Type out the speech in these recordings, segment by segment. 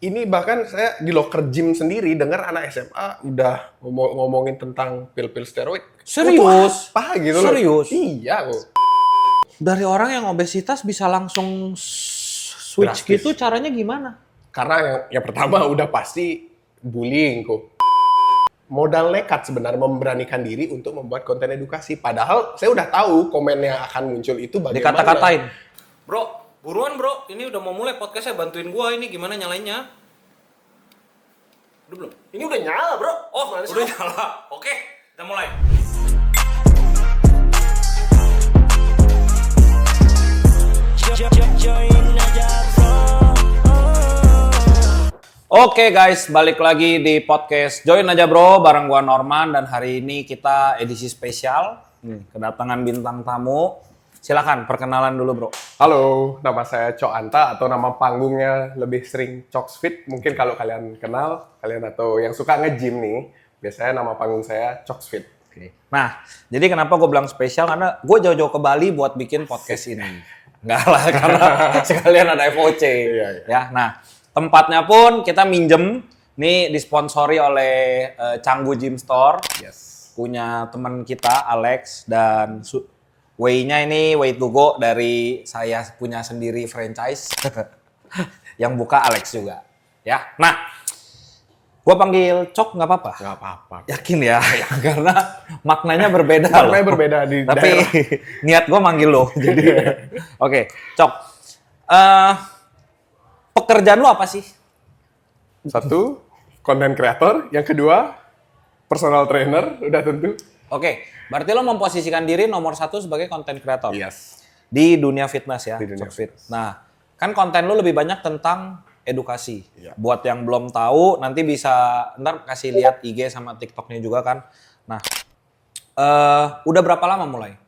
Ini bahkan saya di locker gym sendiri dengar anak SMA udah ngomongin tentang pil-pil steroid. Serius? Apa gitu loh. Serius? Iya kok. Dari orang yang obesitas bisa langsung switch Drastis. gitu, caranya gimana? Karena yang pertama udah pasti bullying kok. Modal nekat sebenarnya memberanikan diri untuk membuat konten edukasi. Padahal saya udah tahu komen yang akan muncul itu bagaimana. Dikata-katain. Bro, buruan bro, ini udah mau mulai podcastnya, bantuin gua ini gimana nyalainnya. Udah belum? Ini udah nyala bro. Oh, udah nyala. Oke, kita mulai. Oke guys, balik lagi di podcast Join aja bro, bareng gua Norman, dan hari ini kita edisi spesial. Kedatangan bintang tamu. Silakan perkenalan dulu bro. Halo, nama saya Cok Anta atau nama panggungnya lebih sering Coksfit. Mungkin kalau kalian kenal, kalian atau yang suka nge-gym nih, biasanya nama panggung saya Coksfit. Nah, jadi kenapa gue bilang spesial? Karena gue jauh-jauh ke Bali buat bikin podcast ini. Enggak lah, karena sekalian ada FOC. Iya. Ya, nah tempatnya pun kita minjem. Nih disponsori oleh Canggu Gym Store. Yes. Punya teman kita Alex, dan way-nya ini way to go dari saya punya sendiri franchise yang buka Alex juga. Ya, nah gua panggil Cok nggak apa-apa? Nggak apa-apa. Yakin ya, karena maknanya berbeda. Maknanya loh. berbeda di Tapi daerah. niat gua manggil lo. Jadi, oke, Cok. Pekerjaan lu apa sih? Satu, konten kreator. Yang kedua, personal trainer. Udah tentu. Oke, berarti lo memposisikan diri nomor 1 sebagai content creator Yes. di dunia fitness ya, Di dunia Cokfit. Nah, kan konten lo lebih banyak tentang edukasi. Iya. Buat yang belum tahu, nanti bisa ntar kasih lihat IG sama TikToknya juga kan. Nah, udah berapa lama mulai?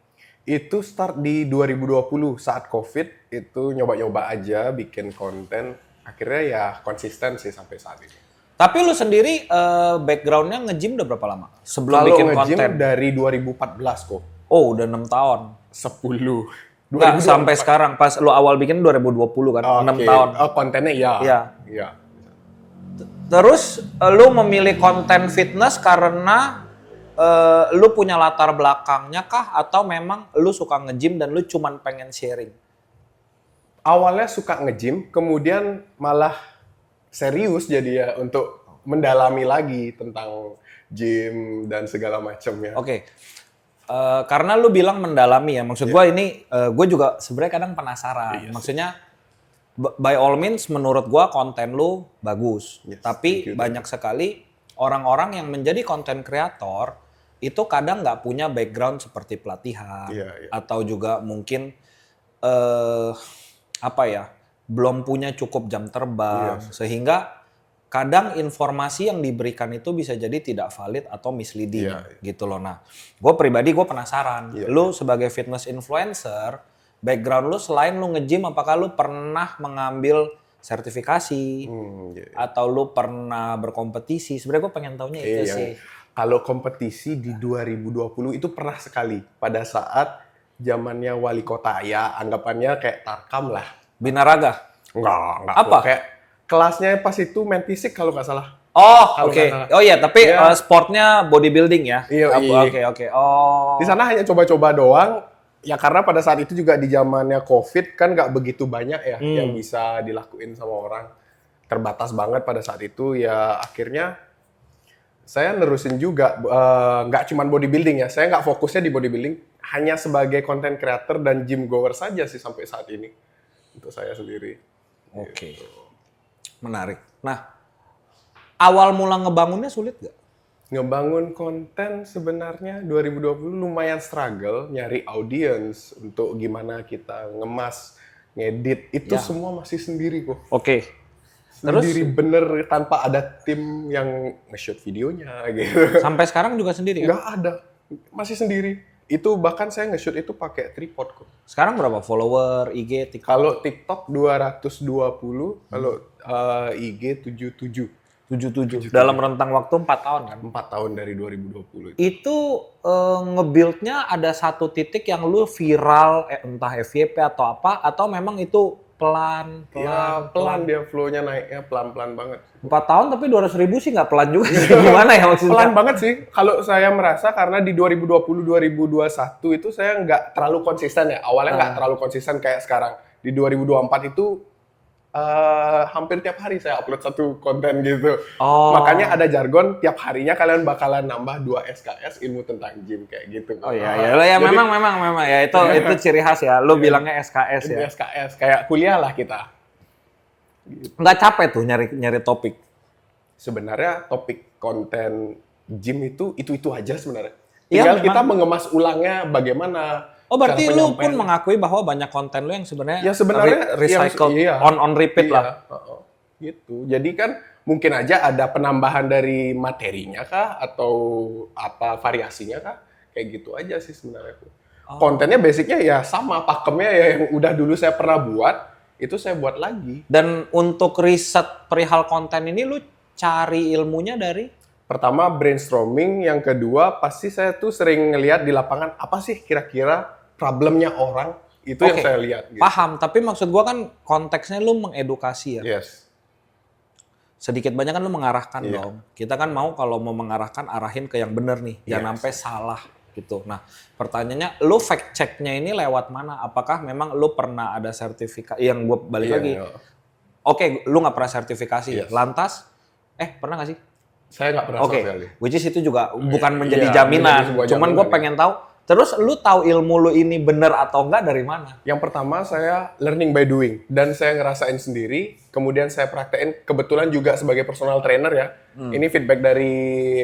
Itu start di 2020 saat COVID. Itu nyoba-nyoba aja bikin konten. Akhirnya ya konsisten sih sampai saat ini. Tapi lu sendiri background-nya nge-gym udah berapa lama? Sebelum Kalau bikin nge-gym konten? dari 2014 kok. Oh, udah 6 tahun. 10. Enggak, sampai sekarang. Pas lu awal bikin 2020 kan, 6 Oke. tahun. Oh, kontennya iya. Iya. Iya. Terus lu memilih konten fitness karena lu punya latar belakangnya kah? Atau memang lu suka nge-gym dan lu cuman pengen sharing? Awalnya suka nge-gym, kemudian malah serius jadi ya untuk mendalami lagi tentang gym dan segala macamnya. Oke. Karena lu bilang mendalami ya, maksud gua ini gue juga sebenarnya kadang penasaran. Iya, Maksudnya by all means menurut gua konten lu bagus. Yes, Tapi thank you. banyak sekali orang-orang yang menjadi konten kreator itu kadang nggak punya background seperti pelatihan Iya, iya. atau juga mungkin apa ya, belum punya cukup jam terbang, sehingga kadang informasi yang diberikan itu bisa jadi tidak valid atau misleading gitu loh. Nah, gue pribadi gue penasaran, lu sebagai fitness influencer, background lu selain lu nge-gym, apakah lu pernah mengambil sertifikasi atau lu pernah berkompetisi? Sebenarnya gue pengen taunya itu Yang sih. kalau kompetisi di 2020 itu pernah sekali pada saat zamannya wali kota ya, anggapannya kayak Tarkam lah. Binaraga? Enggak. Apa? Kayak kelasnya pas itu main fisik kalau nggak salah. Oh, Kalau oke. nggak salah. Oh iya, tapi Iya. sportnya bodybuilding ya? Iya. Oke. Oh. Di sana hanya coba-coba doang. Ya karena pada saat itu juga di zamannya COVID kan nggak begitu banyak ya yang bisa dilakuin sama orang. Terbatas banget pada saat itu, ya akhirnya saya nerusin juga, nggak cuman bodybuilding ya. Saya nggak fokusnya di bodybuilding, hanya sebagai content creator dan gym goer saja sih sampai saat ini. Untuk saya sendiri. Oke. Menarik. Nah, awal mula ngebangunnya sulit gak? Ngebangun konten sebenarnya 2020 lumayan struggle, nyari audience untuk gimana kita ngemas, ngedit, itu semua masih sendiri kok. Oke. Terus Sendiri bener tanpa ada tim yang nge-shoot videonya gitu. sampai sekarang juga sendiri kan? Nggak ada, masih sendiri. Itu bahkan saya nge-shoot itu pakai tripod kok. Sekarang berapa follower IG, TikTok? Kalau TikTok 220, kalau IG 77. 77. Dalam rentang waktu 4 tahun kan? 4 tahun dari 2020 itu. Itu nge-build-nya ada satu titik yang lu viral, entah FYP atau apa, atau memang itu pelan. Pelan dia flow-nya naiknya pelan-pelan banget. 4 tahun tapi 200.000 sih nggak pelan juga sih. Gimana ya maksudnya? Pelan banget sih. Kalau saya merasa karena di 2020-2021 itu saya nggak terlalu konsisten ya. Awalnya nggak terlalu konsisten kayak sekarang. Di 2024 itu hampir tiap hari saya upload satu konten gitu. Makanya ada jargon tiap harinya kalian bakalan nambah 2 SKS ilmu tentang gym kayak gitu. Oh iya ya. Jadi, memang ya itu ciri khas ya. Lu bilangnya SKS ya. SKS kayak kuliah lah kita. Nggak capek tuh nyari topik. Sebenarnya topik konten gym itu aja sebenarnya. Iya, Tinggal memang. kita mengemas ulangnya bagaimana. Oh berarti cara lu pun penyampaian. mengakui bahwa banyak konten lu yang sebenarnya Ya sebenarnya recycle yang- iya. on repeat lah. Gitu. Jadi kan mungkin aja ada penambahan dari materinya kah atau apa variasinya kah? Kayak gitu aja sih sebenarnya. Kontennya basicnya ya sama, pakemnya ya yang udah dulu saya pernah buat, itu saya buat lagi. Dan untuk riset perihal konten ini lu cari ilmunya dari? Pertama brainstorming, yang kedua pasti saya tuh sering ngelihat di lapangan apa sih kira-kira problemnya orang, itu yang Oke, saya lihat. Gitu. Paham, tapi maksud gua kan konteksnya lu mengedukasi ya. Yes. Sedikit banyak kan lu mengarahkan Iya. dong. Kita kan mau kalau mau mengarahkan arahin ke yang benar nih, jangan Yes. sampai salah gitu. Nah, pertanyaannya lu fact checknya ini lewat mana? Apakah memang lu pernah ada sertifikat yang gua balik Iya, lagi? iya. Oke, lu nggak pernah sertifikasi. Yes. Lantas pernah nggak sih? Saya nggak pernah Oke, sama sekali. which is itu juga bukan menjadi Iya, jaminan. menjadi sebuah Cuman gue jaminan, ya. pengen tahu, terus lu tahu ilmu lu ini bener atau enggak dari mana? Yang pertama saya learning by doing dan saya ngerasain sendiri, kemudian saya praktekin kebetulan juga sebagai personal trainer ya. Ini feedback dari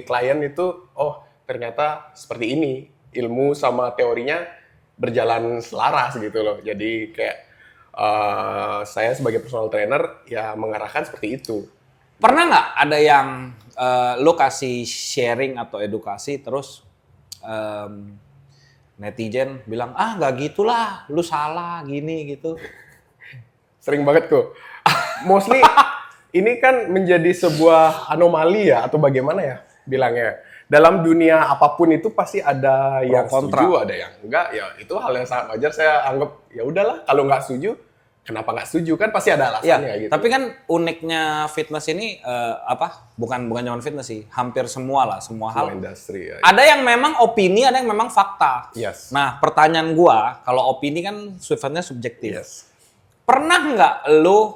klien itu, oh ternyata seperti ini, ilmu sama teorinya berjalan selaras gitu loh. Jadi kayak saya sebagai personal trainer ya mengarahkan seperti itu. Pernah nggak ada yang lu kasih sharing atau edukasi terus netizen bilang nggak gitulah, lu salah gini gitu? Sering banget kok. Mostly ini kan menjadi sebuah anomali ya atau bagaimana ya bilangnya. Dalam dunia apapun itu pasti ada yang kontra. setuju, ada yang enggak. Ya itu hal yang sangat wajar. Saya anggap ya udahlah kalau nggak setuju, kenapa nggak setuju kan pasti ada alasannya Ya, gitu. tapi kan uniknya fitness ini bukan cuma fitness sih, hampir semua lah, semua hal. Semua industri ya. Ada yang memang opini, ada yang memang fakta. Yes. Nah, pertanyaan gua, kalau opini kan sifatnya subjektif. Yes. Pernah nggak lu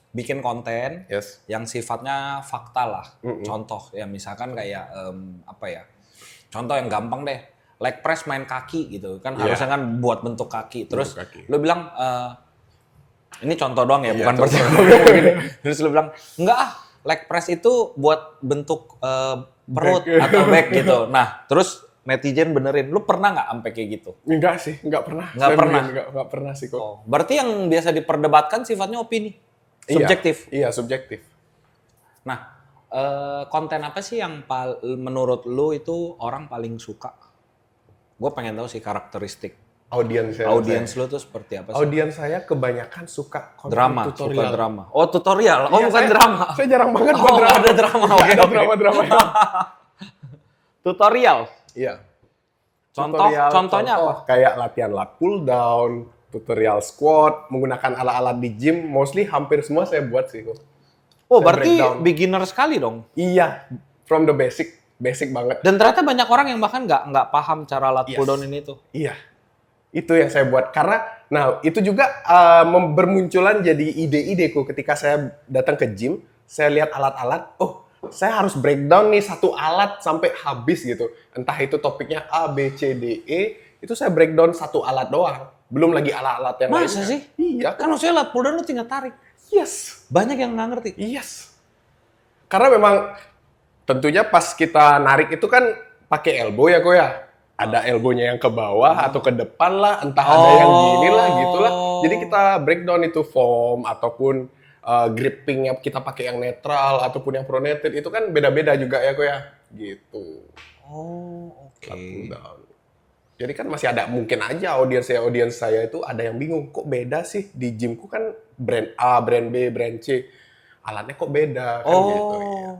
bikin konten Yes. yang sifatnya fakta lah? Contoh ya misalkan kayak contoh yang gampang deh. Leg press main kaki gitu kan, Iya. harusnya kan buat bentuk kaki. Terus kaki. lu bilang ini contoh doang ya, Iya, bukan contoh. mungkin. Terus lu bilang enggak leg press itu buat bentuk perut atau back gitu. Nah, terus netizen benerin, lu pernah nggak sampai kayak gitu? Enggak sih, enggak pernah. Nggak Saya pernah? bilang Enggak pernah sih kok. Oh, berarti yang biasa diperdebatkan sifatnya opini, subjektif. Iya, subjektif. Nah, konten apa sih yang menurut lu itu orang paling suka? Gue pengen tahu sih karakteristik Audiens lu tuh seperti apa sih? Audiens saya kebanyakan suka konten Drama, tutorial. suka drama. Oh, tutorial. Oh, Iya, bukan saya- drama. Saya jarang banget Oh, buat drama. ada drama. Nggak Oke, ada oke. drama-drama. Tutorial. Iya. Contohnya apa? Kayak latihan lat pull down, tutorial squat, menggunakan alat-alat di gym, mostly hampir semua saya buat sih kok. Oh, Saya berarti breakdown. beginner sekali dong. Iya, from the basic banget. Dan ternyata banyak orang yang bahkan nggak paham cara lat Yes. pull down ini tuh. Iya, itu yang saya buat. Karena, nah itu juga bermunculan jadi ide-ideku ketika saya datang ke gym, saya lihat alat-alat, oh saya harus breakdown nih satu alat sampai habis gitu. Entah itu topiknya A, B, C, D, E, itu saya breakdown satu alat doang. Belum lagi alat-alat yang Masa lainnya. sih? Iya, Kan maksudnya lat pull down lu tinggal tarik. yes. Banyak yang nggak ngerti. Yes. Karena memang tentunya pas kita narik itu kan pakai elbow ya kok ya. Ada elbownya yang ke bawah atau ke depan lah, entah ada yang gini lah gitulah. Jadi kita breakdown itu foam ataupun grippingnya kita pakai yang netral ataupun yang pronated itu kan beda-beda juga ya kok ya. Gitu. Oh, oke. Pull down. Jadi kan masih ada mungkin aja audiens saya itu ada yang bingung kok beda sih di gymku kan brand A, brand B, brand C alatnya kok beda kan gitu. Iya.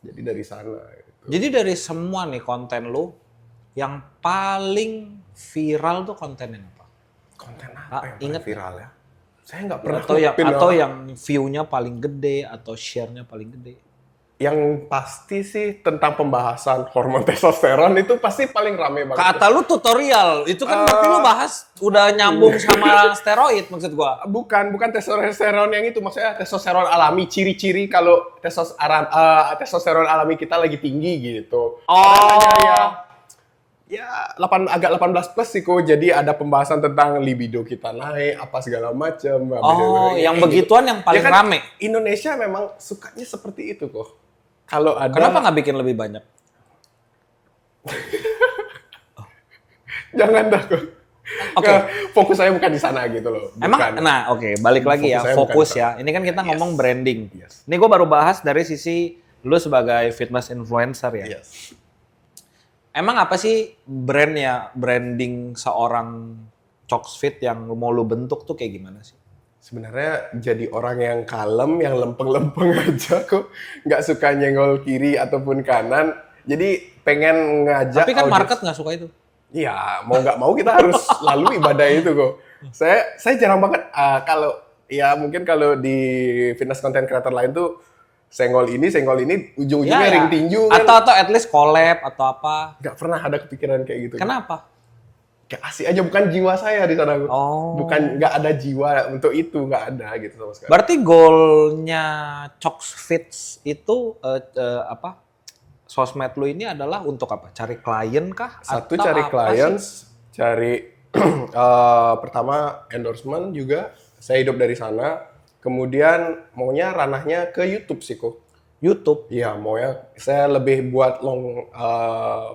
Jadi dari sana. Gitu. Jadi dari semua nih konten lu, yang paling viral tuh konten yang apa? Konten Ah, apa yang paling inget viral ya? Saya nggak pernah Atau yang view-nya paling gede atau share-nya paling gede. Yang pasti sih tentang pembahasan hormon testosteron itu pasti paling rame banget. Kata lu tutorial, itu kan berarti lu bahas udah nyambung sama steroid maksud gua. Bukan testosteron yang itu, maksudnya testosteron alami, ciri-ciri kalau testosteron alami kita lagi tinggi gitu. Oh. Ya 18 plus sih kok. Jadi ada pembahasan tentang libido kita naik, apa segala macam. Oh, yang begituan yang paling kan rame. Indonesia memang sukanya seperti itu kok. Kalau ada, Kenapa nggak bikin lebih banyak? jangan dah kok. Oke. Fokus saya bukan di sana gitu loh. Emang, Bukan. nah oke, balik lagi ya, saya fokus bukan ya. Ini kan kita ngomong branding. Yes. Ini gue baru bahas dari sisi lu sebagai fitness influencer ya. Yes. Emang apa sih branding seorang Coxfit yang mau lu bentuk tuh kayak gimana sih? Sebenarnya jadi orang yang kalem, yang lempeng-lempeng aja kok. Nggak suka nyenggol kiri ataupun kanan. Jadi pengen ngajak Tapi kan market nggak suka itu. Iya, mau nggak mau kita harus lalui badai itu kok. Saya jarang banget kalau ya mungkin kalau di fitness content creator lain tuh senggol ini ujung-ujungnya ring tinju kan. Atau at least collab atau apa. Nggak pernah ada kepikiran kayak gitu. Kenapa? Kayak asik aja, bukan jiwa saya di sana. Oh. Bukan, nggak ada jiwa untuk itu, nggak ada gitu sama sekali. Berarti goalnya Coxfit itu apa? Sosmed lu ini adalah untuk apa? Cari klien kah? Satu Atau cari apa klien, sih? cari pertama endorsement juga. Saya hidup dari sana. Kemudian maunya ranahnya ke YouTube sih kok. YouTube. Iya, maunya saya lebih buat long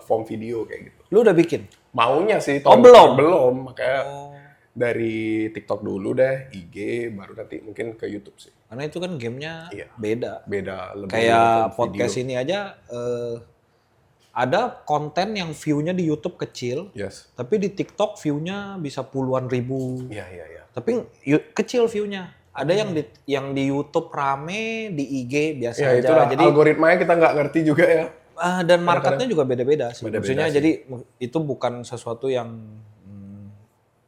form video kayak gitu. Lu udah bikin? Maunya sih. Belum? Belum, makanya dari TikTok dulu deh, IG, baru nanti mungkin ke YouTube sih. Karena itu kan gamenya Iya. beda. Beda, lebih Kayak long form podcast video. ini aja ada konten yang view-nya di YouTube kecil, Yes. tapi di TikTok view-nya bisa puluhan ribu. Iya, iya, iya. Tapi kecil view-nya. Ada yang di YouTube rame, di IG biasa Ya, aja. itulah Jadi algoritmanya kita nggak ngerti juga ya. dan marketnya juga beda-beda sih. Beda-beda Maksudnya sih. jadi itu bukan sesuatu yang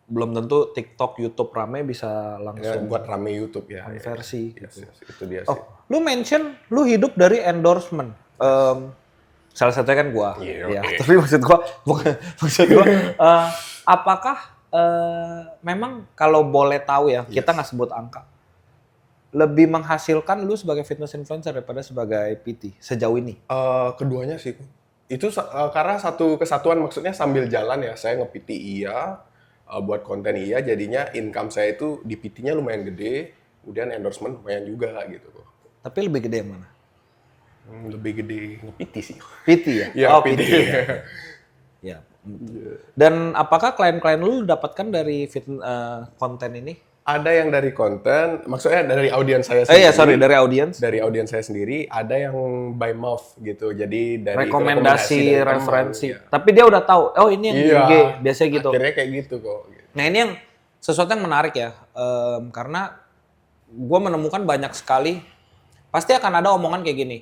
belum tentu TikTok, YouTube rame bisa Ya, langsung buat rame YouTube ya. konversi. Yes, yes, itu dia Oh, sih. lu mention lu hidup dari endorsement. Salah satunya kan gua. Iya, Ya, oke. tapi maksud gua bukan maksud gua apakah memang kalau boleh tahu ya, kita nggak sebut angka. Lebih menghasilkan lu sebagai fitness influencer daripada sebagai PT sejauh ini? Keduanya sih. Itu karena satu kesatuan, maksudnya sambil jalan ya, saya nge-PT iya, buat konten iya, jadinya income saya itu di PT-nya lumayan gede, kemudian endorsement lumayan juga gitu. Tapi lebih gede yang mana? Lebih gede nge-PT sih. PT ya? Iya, Oh, PT. Ya. Dan apakah klien-klien lu dapatkan dari konten ini? Ada yang dari konten, maksudnya dari audiens saya sendiri. Dari audiens. Dari audiens saya sendiri, ada yang by mouth gitu. Jadi dari Rekomendasi, dari teman, referensi. iya. Tapi dia udah tahu, oh ini yang di Iya, IG, biasanya gitu. Akhirnya kayak gitu kok. Nah ini yang sesuatu yang menarik ya, karena gue menemukan banyak sekali, pasti akan ada omongan kayak gini,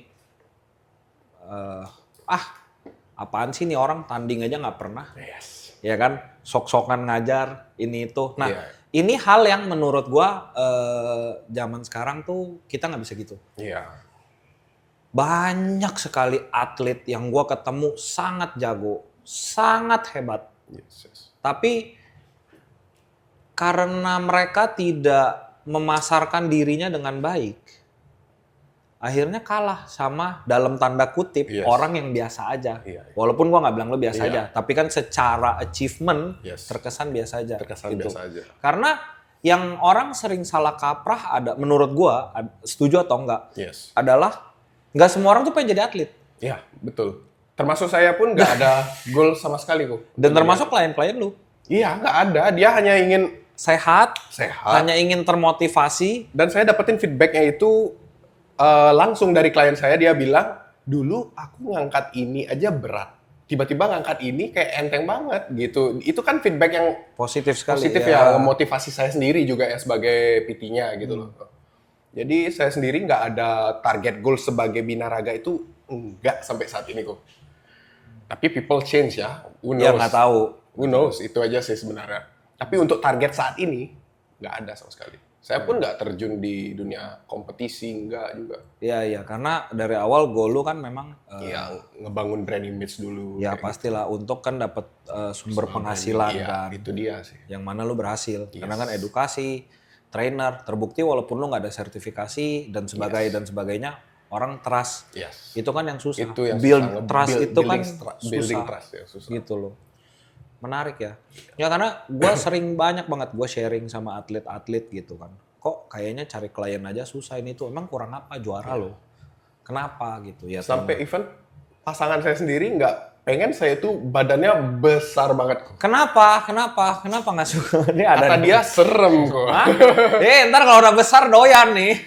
apaan sih nih orang tanding aja nggak pernah, Yes. ya kan, sok-sokan ngajar ini itu. Nah Iya. ini hal yang menurut gue zaman sekarang tuh kita nggak bisa gitu. Iya. Banyak sekali atlet yang gue ketemu sangat jago, sangat hebat. Yes, yes. Tapi karena mereka tidak memasarkan dirinya dengan baik, akhirnya kalah sama dalam tanda kutip Yes. orang yang biasa aja. Iya. Walaupun gua nggak bilang lo biasa Iya. aja, tapi kan secara achievement Yes. terkesan biasa aja. Terkesan gitu. biasa aja. Karena yang orang sering salah kaprah ada, menurut gua, setuju atau enggak, Yes. adalah nggak semua orang tuh pengen jadi atlet. Iya, betul. Termasuk saya pun nggak ada goal sama sekali kok. Dan termasuk klien-klien lu. Iya, nggak ada. Dia hanya ingin Sehat, sehat. hanya ingin termotivasi. Dan saya dapetin feedbacknya itu langsung dari klien saya. Dia bilang, dulu aku ngangkat ini aja berat. Tiba-tiba ngangkat ini kayak enteng banget gitu. Itu kan feedback yang Positif sekali. positif ya, memotivasi saya sendiri juga ya sebagai PT-nya gitu loh. Jadi saya sendiri nggak ada target goal sebagai binaraga itu nggak sampai saat ini kok. Tapi people change ya, who knows? Ya nggak tahu. Who knows, itu aja sih sebenarnya. Tapi untuk target saat ini nggak ada sama sekali. Saya pun nggak terjun di dunia kompetisi, nggak juga. Iya, karena dari awal goal lu kan memang Iya, ngebangun brand image dulu. ya pastilah untuk kan dapat sumber penghasilan Iya, kan. itu dia sih. Yang mana lu berhasil. Karena kan edukasi, trainer, terbukti walaupun lu nggak ada sertifikasi dan sebagainya, orang trust. Yes. Itu kan yang susah. Itu yang Build susah. trust itu kan Building susah. trust ya susah. Gitu loh. Menarik ya. Ya karena gue sering banyak banget gue sharing sama atlet-atlet gitu kan. Kok kayaknya cari klien aja susah ini tuh. Emang kurang apa juara lo? Kenapa gitu ya? Sampai event pasangan saya sendiri nggak pengen saya tuh badannya besar banget. Kenapa nggak suka? Ini ada Kata dia serem kok. Hah? Ntar kalau udah besar doyan nih.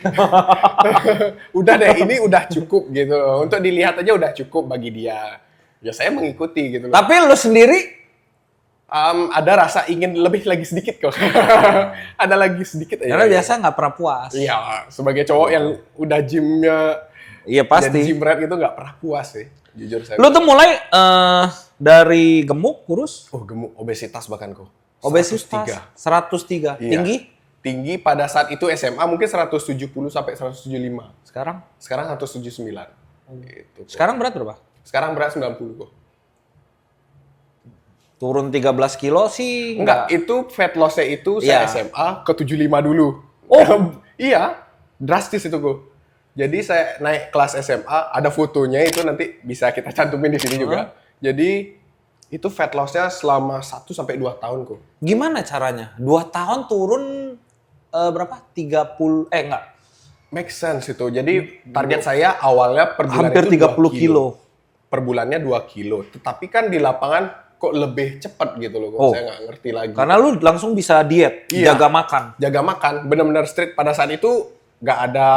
Udah deh, ini udah cukup gitu loh. Untuk dilihat aja udah cukup bagi dia. Ya saya mengikuti gitu loh. Tapi lu sendiri Ada rasa ingin lebih lagi sedikit kok. Ada lagi sedikit aja. karena biasa nggak pernah puas. Iya, sebagai cowok yang udah gymnya Iya jadi pasti. gym rat gitu nggak pernah puas sih. Jujur saya. Lu tuh mulai dari gemuk, kurus, gemuk, obesitas bahkan kok. obesitas 103. 103. Iya. Tinggi? Tinggi pada saat itu SMA mungkin 170 sampai 175. Sekarang? Sekarang 179. Gitu. Kok. Sekarang berat berapa? Sekarang berat 90 kok. Turun 13 kilo sih Enggak, itu fat loss-nya itu Iya. saya SMA ke 75 dulu. Oh. Iya, drastis itu kok. Jadi saya naik kelas SMA, ada fotonya itu nanti bisa kita cantumin di sini juga. Jadi itu fat loss-nya selama 1 sampai 2 tahun kok. Gimana caranya? 2 tahun turun berapa? 30 enggak. Make sense itu. Jadi target saya awalnya per bulan Hampir itu 30 2 kilo. Per bulannya 2 kilo. Tetapi kan di lapangan kok lebih cepat gitu loh. Kok Oh. saya nggak ngerti lagi. Karena lu langsung bisa diet, Iya. jaga makan. Jaga makan, benar-benar strict. Pada saat itu nggak ada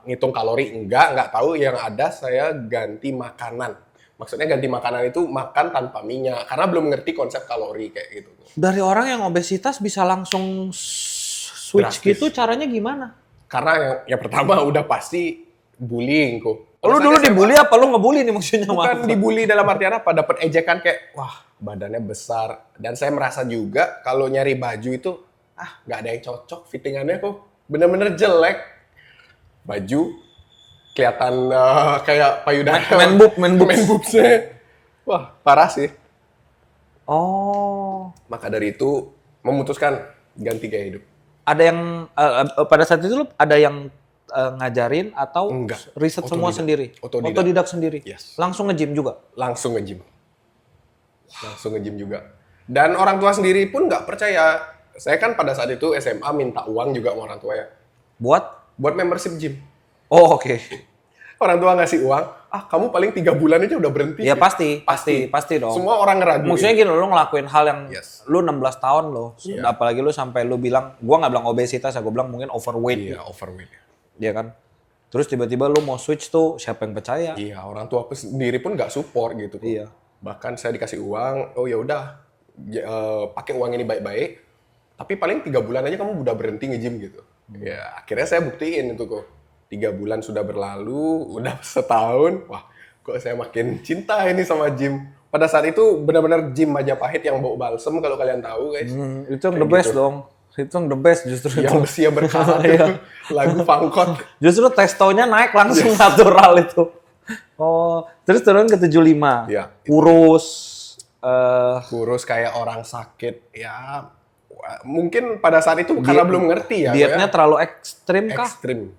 ngitung kalori, nggak tahu. Yang ada saya ganti makanan. Maksudnya ganti makanan itu makan tanpa minyak. Karena belum ngerti konsep kalori kayak gitu. Dari orang yang obesitas bisa langsung switch Drastis. gitu, caranya gimana? Karena yang pertama udah pasti bullying kok. Lu dulu dibully apa lu ngebully nih maksudnya? Bukan dibully dalam artian apa, dapat ejekan kayak wah badannya besar, dan saya merasa juga kalau nyari baju itu nggak ada yang cocok, fittingannya kok bener-bener jelek, baju kelihatan kayak payudara, Men boobsnya, wah parah sih. Oh, Maka dari itu memutuskan ganti gaya hidup. ada yang pada saat itu lu ada yang ngajarin atau Enggak. riset semua Otodidak. sendiri? Otodidak. Sendiri. Yes. Langsung nge-gym juga. Langsung nge-gym. Langsung nge-gym juga. Dan orang tua sendiri pun nggak percaya. Saya kan pada saat itu SMA minta uang juga sama orang tua ya. Buat membership gym. Oh, oke. Orang tua ngasih uang, kamu paling 3 bulan aja udah berhenti. Ya pasti dong. Semua orang ngeraguin. Maksudnya gini, lu ngelakuin hal yang Yes. lu 16 tahun loh. Iya. Apalagi lu sampai lu bilang, gua nggak bilang obesitas ya, gua bilang mungkin overweight. Iya, overweight. Iya kan? Terus tiba-tiba lu mau switch tuh, siapa yang percaya? Iya, orang tua aku sendiri pun nggak support gitu. Iya. Bahkan saya dikasih uang, oh ya udah, pakai uang ini baik-baik. Tapi paling 3 bulan aja kamu udah berhenti nge-gym gitu. Ya, akhirnya saya buktiin itu kok. 3 bulan sudah berlalu, udah setahun, wah kok saya makin cinta ini sama gym. Pada saat itu benar-benar gym Majapahit yang bau balsem kalau kalian tahu guys. Itu yang the best dong. Itu yang the best justru Yang itu. besi yang berkarat Iya. itu, lagu Pangkot. Justru testonya naik langsung natural itu. Oh, terus turun ke 75. Iya. Kurus. Kurus kayak orang sakit, ya mungkin pada saat itu karena belum ngerti ya. Dietnya terlalu ekstrim kah? Ekstrim.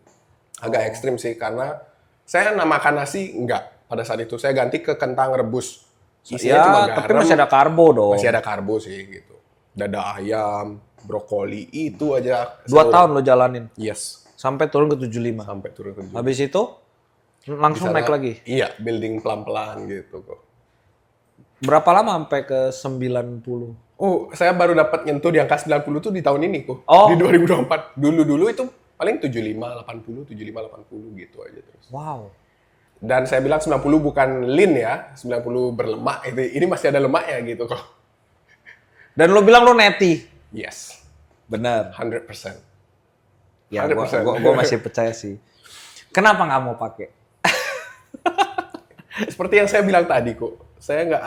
Agak ekstrim sih, karena saya makan nasi enggak. Pada saat itu saya ganti ke kentang rebus. Isinya cuma garam. Tapi masih ada karbo dong. Masih ada karbo sih gitu. Dada ayam, brokoli, itu aja. 2 tahun lo jalanin. Yes. Sampai turun ke 75. Sampai turun ke 7. Habis itu langsung naik lagi. Iya, building pelan-pelan gitu kok. Berapa lama sampai ke 90? Oh, saya baru dapat nyentuh di angka 90 tuh di tahun ini kok. Oh. Di 2024. Dulu itu paling 75, 80, 75, 80 gitu aja terus. Wow. Dan saya bilang 90 bukan lean ya, 90 berlemak. Ini masih ada lemaknya gitu kok. Dan lo bilang lo neti. Yes, Bener. 100%. Ya, 100%. gua masih percaya sih. Kenapa nggak mau pakai? Seperti yang saya bilang tadi kok, saya nggak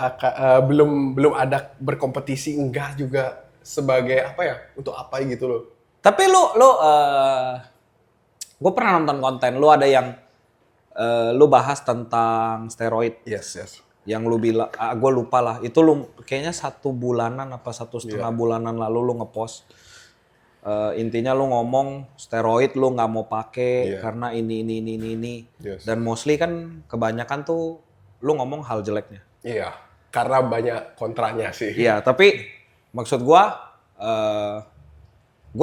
belum ada berkompetisi, enggak juga sebagai apa ya, untuk apa gitu loh. Tapi gue pernah nonton konten, lu ada yang lu bahas tentang steroid. Yes, yes. Yang lu bilang, gue lupa lah, itu lu kayaknya 1 bulanan apa 1,5 bulanan lalu lu ngepost. Intinya lu ngomong steroid lu nggak mau pakai karena ini. Yes. Dan mostly kan kebanyakan tuh lu ngomong hal jeleknya. Iya, karena banyak kontranya sih. Iya, tapi maksud gue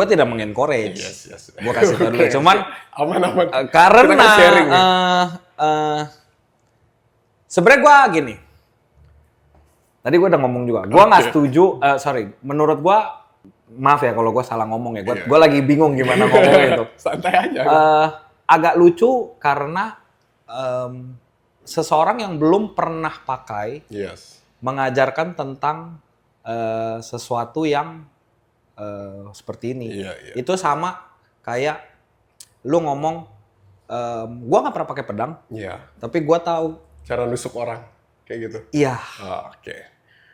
tidak mengencourage. Yes. Gue kasih tau dulu, cuman aman-aman. karena Kita kan sharing nih. sebenarnya gue gini. Tadi gue udah ngomong juga. Gue nggak setuju. Menurut gue, maaf ya kalau gue salah ngomong ya. Gue lagi bingung gimana ngomongnya itu. Santai aja. Agak lucu karena seseorang yang belum pernah pakai mengajarkan tentang sesuatu yang seperti ini. Iya. Itu sama kayak lu ngomong, gue nggak pernah pakai pedang, tapi gue tahu cara nusuk orang kayak gitu. Iya. Oke.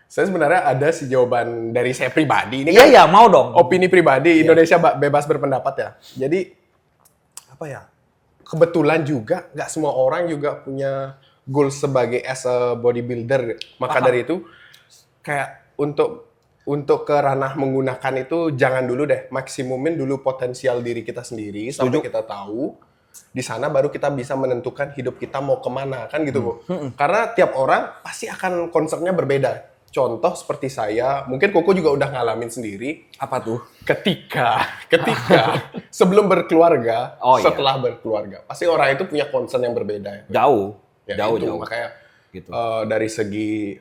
Saya sebenarnya ada sih jawaban dari saya pribadi. Ini Iya, mau dong. opini pribadi. Indonesia bebas berpendapat ya. Jadi apa ya? Kebetulan juga nggak semua orang juga punya goal sebagai as a bodybuilder. Maka dari itu kayak untuk ke ranah menggunakan itu jangan dulu deh. Maksimumin dulu potensial diri kita sendiri sampai kita tahu. Di sana baru kita bisa menentukan hidup kita mau kemana, kan gitu, Bu. Karena tiap orang pasti akan konsepnya berbeda. Contoh seperti saya, mungkin Koko juga udah ngalamin sendiri. Apa tuh? Ketika sebelum berkeluarga, setelah berkeluarga, pasti orang itu punya concern yang berbeda. Jauh. Makanya gitu. Dari segi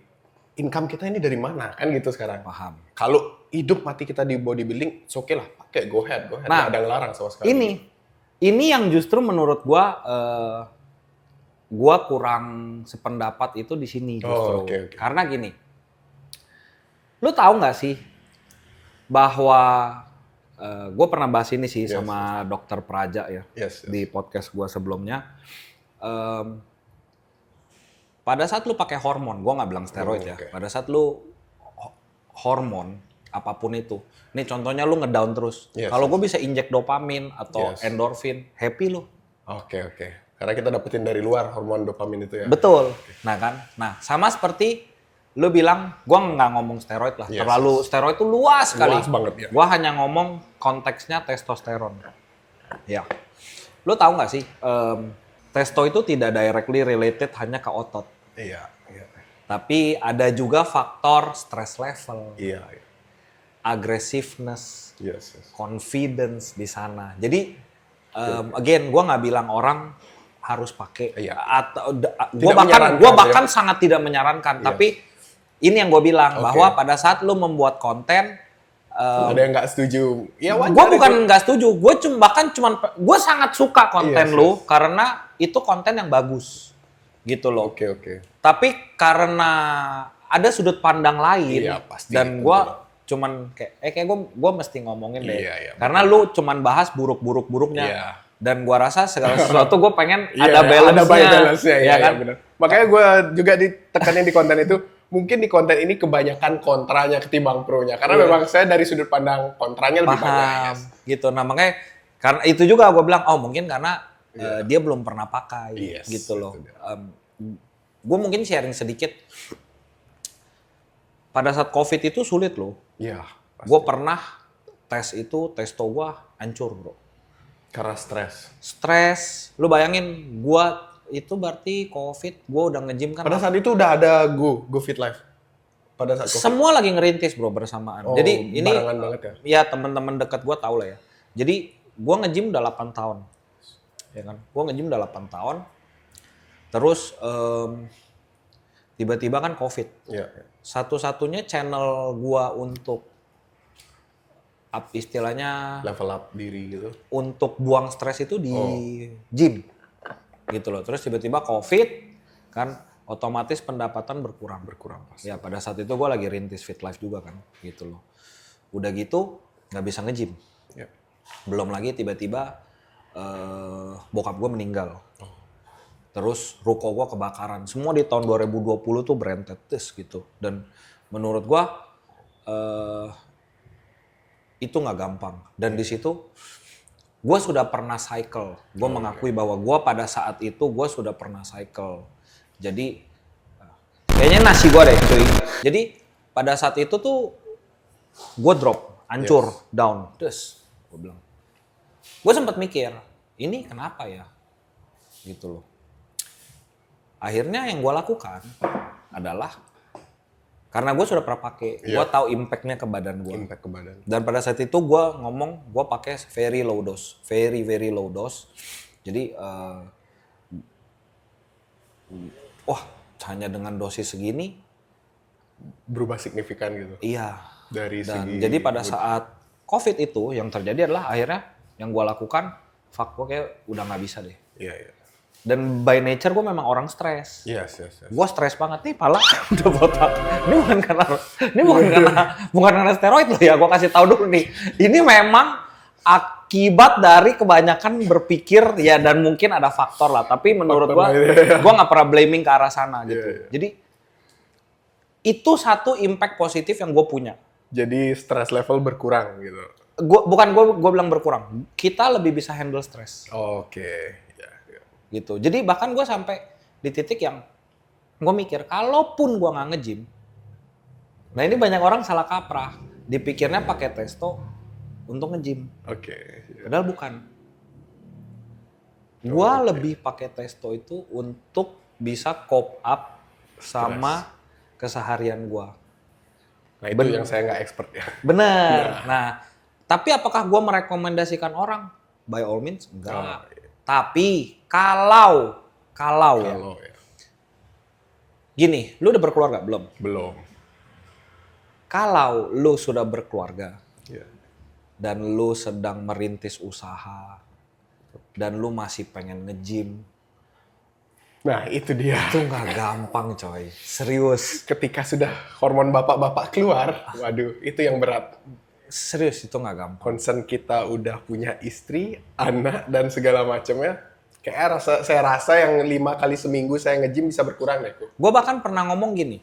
income kita ini dari mana, kan gitu sekarang. Paham. Kalau hidup mati kita di bodybuilding, oke lah, pakai go ahead. Nah, nggak ada yang larang sama sekali. Ini yang justru menurut gua kurang sependapat itu di sini justru. Oke. Karena gini, lu tahu nggak sih bahwa gue pernah bahas ini sih sama Dokter Praja ya di podcast gua sebelumnya. Pada saat lu pakai hormon, gua nggak bilang steroid ya. Pada saat lu hormon apapun itu, ini contohnya lu ngedown terus. Kalau gue bisa injek dopamin atau endorfin, happy lu. Oke. Karena kita dapetin dari luar hormon dopamin itu ya. Betul. Nah kan, sama seperti lu bilang, gue nggak ngomong steroid lah. Terlalu steroid itu luas sekali. Luas banget ya. Gue hanya ngomong konteksnya testosteron. Ya. Lu tahu nggak sih, testo itu tidak directly related hanya ke otot. Iya. Tapi ada juga faktor stress level. Iya. Aggressiveness, confidence di sana. Jadi, again, gue nggak bilang orang harus pakai. Atau gue bahkan sangat tidak menyarankan. Tapi ini yang gue bilang bahwa pada saat lu membuat konten, ada yang nggak setuju. Ya wajar. Gue bukan nggak setuju. Gue sangat suka konten lu karena itu konten yang bagus, gitu loh. Oke. Tapi karena ada sudut pandang lain dan gue cuman kayak gue mesti ngomongin deh. Karena lu cuman bahas buruk-buruknya. Dan gue rasa segala sesuatu gue pengen ada balance-nya. Iya kan? Benar. Makanya gue juga ditekanin di konten itu, mungkin di konten ini kebanyakan kontranya ketimbang pro-nya. Karena memang saya dari sudut pandang kontranya lebih banyak. Gitu. Nah makanya, karena itu juga gue bilang, mungkin karena dia belum pernah pakai. Gitu loh. Gue mungkin sharing sedikit. Pada saat COVID itu sulit loh. Iya. Gue pernah testo gue hancur bro. Karena stres. Lu bayangin gue itu berarti COVID, gue udah nge-gym kan. Pada saat itu udah ada Go Fit Life. Pada saat COVID. Semua lagi ngerintis bro bersamaan. Jadi ini banget ya teman-teman dekat gue tahu lah ya. Jadi gue nge-gym udah 8 tahun. Ya kan? Gue nge-gym udah 8 tahun. Terus tiba-tiba kan COVID. Satu-satunya channel gua untuk istilahnya level up diri gitu. Untuk buang stres itu di gym. Gitu loh. Terus tiba-tiba COVID kan otomatis pendapatan berkurang pasti. Ya pada saat itu gua lagi rintis Fit Life juga kan gitu loh. Udah gitu nggak bisa nge-gym. Belum lagi tiba-tiba bokap gua meninggal. Terus ruko gue kebakaran. Semua di tahun 2020 tuh berentetes gitu. Dan menurut gue itu nggak gampang. Dan di situ gue sudah pernah cycle. Gue mengakui bahwa gue pada saat itu gue sudah pernah cycle. Jadi kayaknya nasi gue deh cuy. Jadi pada saat itu tuh gue drop, hancur, down. Terus gue bilang, gue sempat mikir, ini kenapa ya? Gitu loh. Akhirnya yang gue lakukan adalah karena gue sudah pernah pakai, gue tahu impactnya ke badan gue. Impact ke badan. Dan pada saat itu gue ngomong, gue pakai very low dose, very low dose. Jadi, wah hanya dengan dosis segini, Berubah signifikan gitu. iya. Dari Dan segi jadi pada saat COVID itu yang terjadi adalah akhirnya yang gue lakukan, fuck gue kayak udah nggak bisa deh. Iya, iya. Dan by nature gue memang orang stres. Yes. Gue stres banget nih, pala udah botak. Ini bukan karena steroid loh ya. Gue kasih tahu dulu nih. Ini memang akibat dari kebanyakan berpikir ya, dan mungkin ada faktor lah. Tapi menurut gue nggak pernah blaming ke arah sana gitu. Jadi itu satu impact positif yang gue punya. Jadi stress level berkurang gitu. Gue bilang berkurang. Kita lebih bisa handle stres. Oke. Gitu. Jadi bahkan gue sampai di titik yang gue mikir, kalaupun gue nggak nge-gym, nah ini banyak orang salah kaprah, dipikirnya pakai testo untuk nge-gym. Oke. Padahal bukan. Gue lebih pakai testo itu untuk bisa cope up sama keseharian gue. Nah itu yang saya nggak expert ya. Bener. Nah, tapi apakah gue merekomendasikan orang? By all means, enggak. Tapi kalau ya. Gini, lu udah berkeluarga belum? Belum. Kalau lu sudah berkeluarga dan lu sedang merintis usaha dan lu masih pengen nge-gym, nah itu dia. itu nggak gampang coy, serius. Ketika sudah hormon bapak-bapak keluar, waduh itu yang berat. Serius itu nggak gampang. Concern kita udah punya istri, anak dan segala macamnya. Kayak saya rasa yang 5 kali seminggu saya nge-gym bisa berkurang deh. Gue bahkan pernah ngomong gini,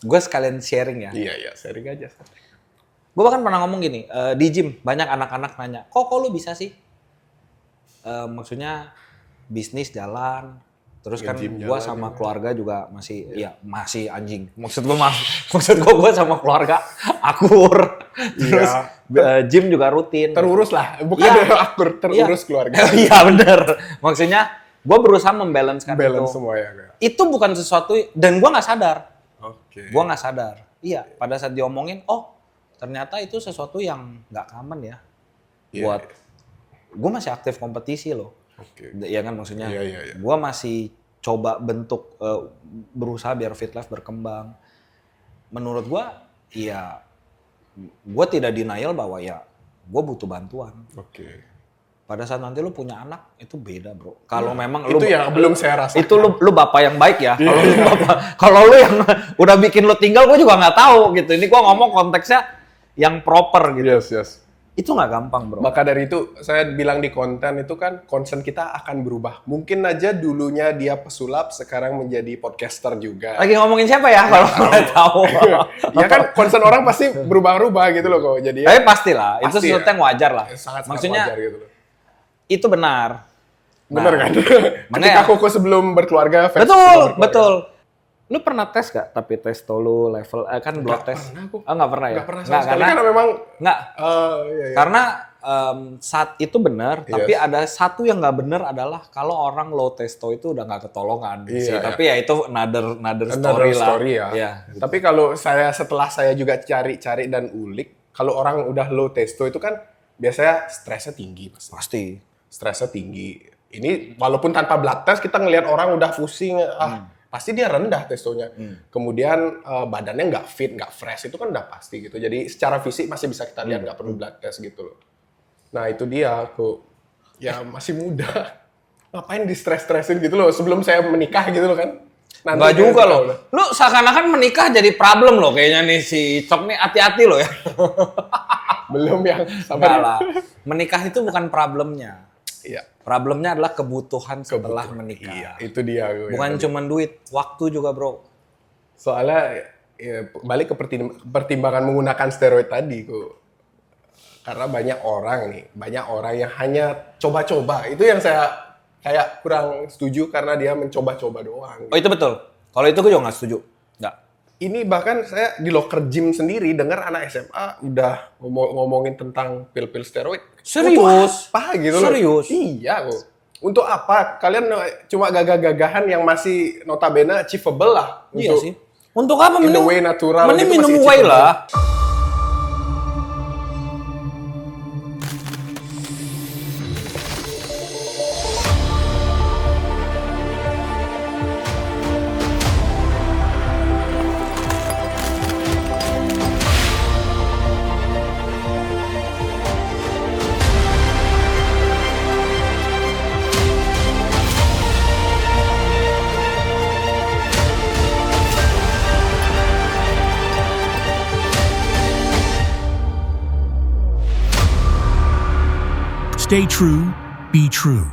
gue sekalian sharing ya. Iya, sharing aja. Gue bahkan pernah ngomong gini, di gym banyak anak-anak nanya, kok lu bisa sih? Maksudnya bisnis jalan, terus kan gue sama keluarga juga masih, masih anjing. Maksud gue sama keluarga akur, terus gym juga rutin. Terurus lah, bukan akur, terurus keluarga. Iya bener, maksudnya gue berusaha membalancekan Balance itu. semua ya. Itu bukan sesuatu, dan gue nggak sadar. Oke. Gue nggak sadar. Iya, pada saat diomongin, oh ternyata itu sesuatu yang nggak common ya. Buat gue masih aktif kompetisi loh. Ya kan maksudnya. Gue masih coba bentuk berusaha biar Fit Life berkembang. Menurut gue, ya gue tidak denial bahwa ya gue butuh bantuan. Pada saat nanti lu punya anak itu beda bro. Kalau memang itu yang belum saya rasa. Itu lu bapak yang baik ya. Kalau lu yang udah bikin lu tinggal, gue juga nggak tahu gitu. Ini gue ngomong konteksnya yang proper gitu. Yes. Itu nggak gampang bro. Maka dari itu saya bilang di konten itu kan concern kita akan berubah. Mungkin aja dulunya dia pesulap, sekarang menjadi podcaster juga. Lagi ngomongin siapa ya kalau nggak tahu? Ya kan concern orang pasti berubah-ubah gitu loh kok. Jadi tapi pastilah, itu sesuatu yang wajar lah. Sangat maksudnya wajar gitu loh. Itu benar. Benar kan? Makanya Ketika Koko sebelum berkeluarga, betul. Lu pernah tes gak? Tapi testo lu level kan blood test. Nggak pernah ya? Nggak pernah sama sekali karena memang nggak. Iya. Karena saat itu benar, tapi ada satu yang nggak benar adalah kalau orang low testo itu udah nggak ketolongan sih. Tapi ya itu another story lah. Ya. Tapi kalau setelah saya juga cari-cari dan ulik, kalau orang udah low testo itu kan biasanya stresnya tinggi. Pasti. Stresnya tinggi. Ini walaupun tanpa blood test kita ngelihat orang udah pusing, pasti dia rendah testonya. Kemudian badannya nggak fit, nggak fresh, itu kan udah pasti gitu. Jadi secara fisik masih bisa kita lihat, nggak perlu blood test gitu loh. Nah itu dia aku, ya masih muda. Ngapain di stres-stresin gitu loh sebelum saya menikah gitu loh kan. Nggak juga loh. Lu seakan-akan menikah jadi problem loh kayaknya nih si Cok nih, hati-hati loh ya. Belum yang sabar lah. Menikah itu bukan problemnya. Iya. Problemnya adalah kebutuhan setelah menikah. Iya, itu dia. Bukan cuma duit, waktu juga bro. Soalnya ya, balik ke pertimbangan menggunakan steroid tadi kok. Karena banyak orang yang hanya coba-coba. Itu yang saya kayak kurang setuju karena dia mencoba-coba doang. Oh itu betul. Kalau itu gue juga nggak setuju. Nggak. Ini bahkan saya di locker gym sendiri dengar anak SMA udah ngomongin tentang pil-pil steroid. Serius? Untuk apa gitu loh? Serius? Iya kok. Untuk apa? Kalian cuma gagah-gagahan yang masih notabene achievable lah. Iya sih. Untuk apa? In the way natural mending gitu minum masih whey achievable. lah. Stay true, be true.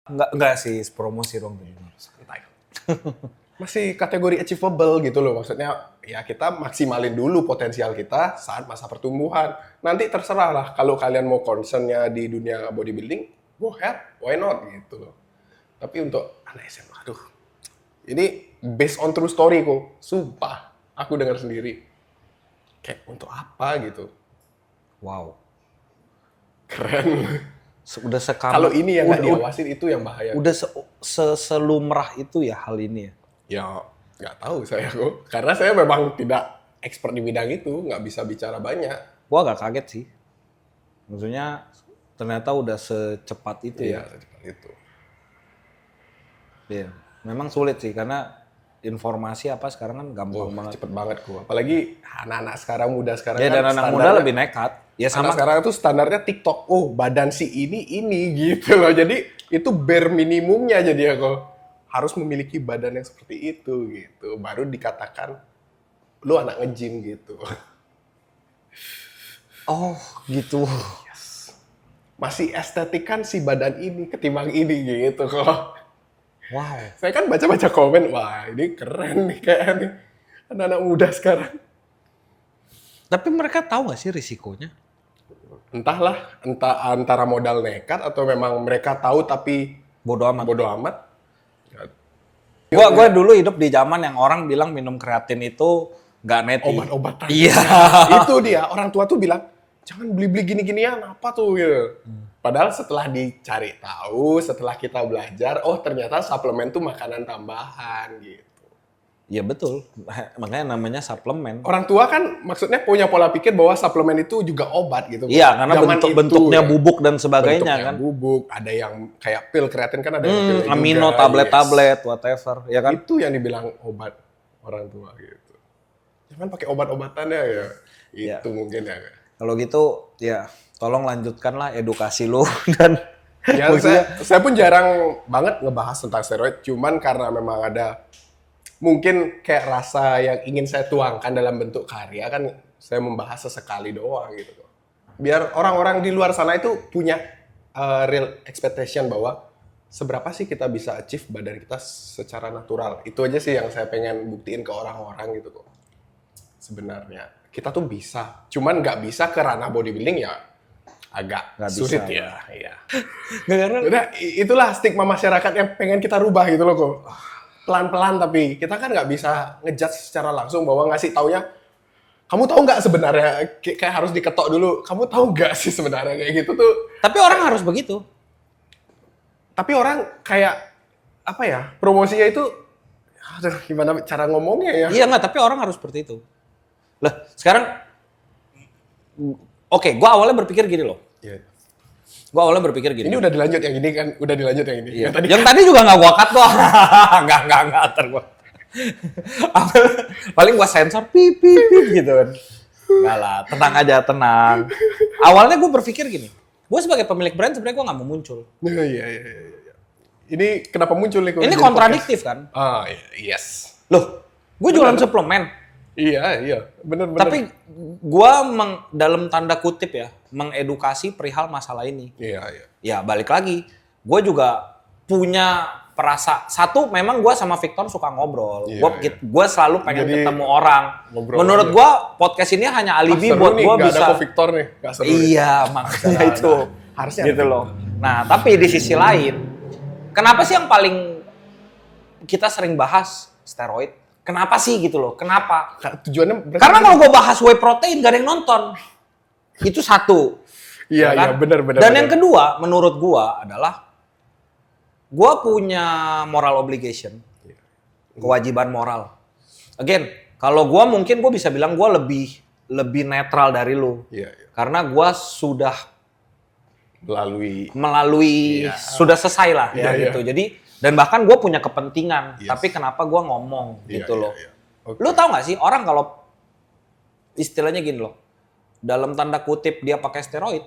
Enggak sih, promosi dong. Santai. Masih kategori achievable gitu loh. Maksudnya ya kita maksimalin dulu potensial kita saat masa pertumbuhan. Nanti terserah lah kalau kalian mau concernnya di dunia bodybuilding, go ahead, why not gitu loh. Tapi untuk anak SMA, aduh. Ini based on true story kok. Sumpah, aku dengar sendiri. Kayak untuk apa gitu. Wow. Keren. Udah sekarang. Kalau ini yang nggak diawasin itu yang bahaya. Udah selumrah itu ya hal ini ya. Ya nggak tahu saya kok. Karena saya memang tidak expert di bidang itu, nggak bisa bicara banyak. Gua agak kaget sih. Maksudnya ternyata udah secepat itu Iya, ya. secepat itu. Iya. Memang sulit sih karena informasi apa sekarang kan gampang banget. Cepet banget gua. Apalagi anak-anak sekarang muda sekarang Ya kan dan anak muda standarnya- lebih nekat. Ya anak sama sekarang tuh standarnya TikTok. Oh, badan si ini gitu loh. Jadi itu bare minimumnya jadi aku harus memiliki badan yang seperti itu gitu. Baru dikatakan lu anak nge-gym gitu. Oh, gitu. Masih estetikan si badan ini ketimbang ini gitu kok. Wow. Saya kan baca-baca komen, wah ini keren nih kayak nih. Anak-anak muda sekarang. Tapi mereka tahu nggak sih risikonya? Entahlah, entah antara modal nekat atau memang mereka tahu tapi Bodoh amat. bodoh amat. Gua dulu hidup di zaman yang orang bilang minum kreatin itu nggak neti. Obat-obatan. Iya. Itu dia, orang tua tuh bilang, jangan beli-beli gini-ginian, apa tuh gitu. Padahal setelah dicari tahu, setelah kita belajar, oh ternyata suplemen tuh makanan tambahan gitu. Iya betul. Makanya namanya suplemen. Orang tua kan maksudnya punya pola pikir bahwa suplemen itu juga obat gitu. Iya, karena Zaman bentuknya itu, ya. bubuk dan sebagainya Bentuknya kan. bubuk, ada yang kayak pil kreatin kan ada yang pil Amino, juga, tablet-tablet, whatever, ya kan? Itu yang dibilang obat orang tua gitu. Jangan pakai obat-obatannya ya. Iya. Itu mungkin ya. Kalau gitu, ya tolong lanjutkanlah edukasi lu dan Ya, saya pun jarang banget ngebahas tentang steroid, cuman karena memang ada mungkin kayak rasa yang ingin saya tuangkan dalam bentuk karya kan saya membahas sesekali doang gitu. Biar orang-orang di luar sana itu punya real expectation bahwa seberapa sih kita bisa achieve badan kita secara natural. Itu aja sih yang saya pengen buktiin ke orang-orang gitu kok. Sebenarnya kita tuh bisa, cuman nggak bisa ke ranah bodybuilding ya agak Nggak sulit bisa. ya. Iya. karena Udah, itulah stigma masyarakat yang pengen kita rubah gitu loh kok. Pelan-pelan tapi kita kan nggak bisa ngejudge secara langsung bahwa ngasih taunya kamu tahu nggak sebenarnya kayak harus diketok dulu. Kamu tahu nggak sih sebenarnya kayak gitu tuh. tapi orang harus begitu. Tapi orang kayak apa ya promosinya itu aduh, gimana cara ngomongnya ya? Iya nggak, tapi orang harus seperti itu. Lah, sekarang oke, gua awalnya berpikir gini loh. Iya. Gua awalnya berpikir gini. Ini udah dilanjut yang ini kan, udah dilanjut yang ini. Iya. Yang tadi Yang tadi juga nggak gua cut kok. Nggak ntar gua. Paling gua sensor pip gitu kan. Nggak lah, tenang aja, tenang. Awalnya gua berpikir gini, gua sebagai pemilik brand sebenarnya gua nggak mau muncul. Iya. Ini kenapa muncul nih? kalau Ini jadi kontradiktif kan? podcast? Ah, yes. Loh, gua jualan suplemen. Iya, bener. Tapi gua dalam tanda kutip ya, mengedukasi perihal masalah ini. Iya. Ya balik lagi, gue juga punya satu memang gue sama Victor suka ngobrol. Gue selalu pengen Jadi, ketemu orang. ngobrol Menurut aja. gue podcast ini hanya alibi Seru buat nih, gue nggak bisa. ada kok Victor nih. Nggak seru nih. Iya, makanya itu. Harusnya Gitu ada. loh. Nah, tapi di sisi lain, kenapa sih yang paling kita sering bahas steroid? Kenapa sih gitu loh? Kenapa? Tujuannya berarti Karena kalau gue bahas whey protein gak ada yang nonton. Itu satu. Iya, kan? benar. Dan yang kedua, menurut gue adalah gue punya moral obligation, kewajiban moral. Again, kalau gue mungkin gue bisa bilang gue lebih netral dari lu, Iya. karena gue sudah melalui sudah selesai lah ya Iya, gitu. Jadi dan bahkan gue punya kepentingan, Yes. tapi kenapa gue ngomong Iya, gitu loh. iya. Oke. Lu tau gak sih orang kalau istilahnya gini loh, dalam tanda kutip dia pakai steroid,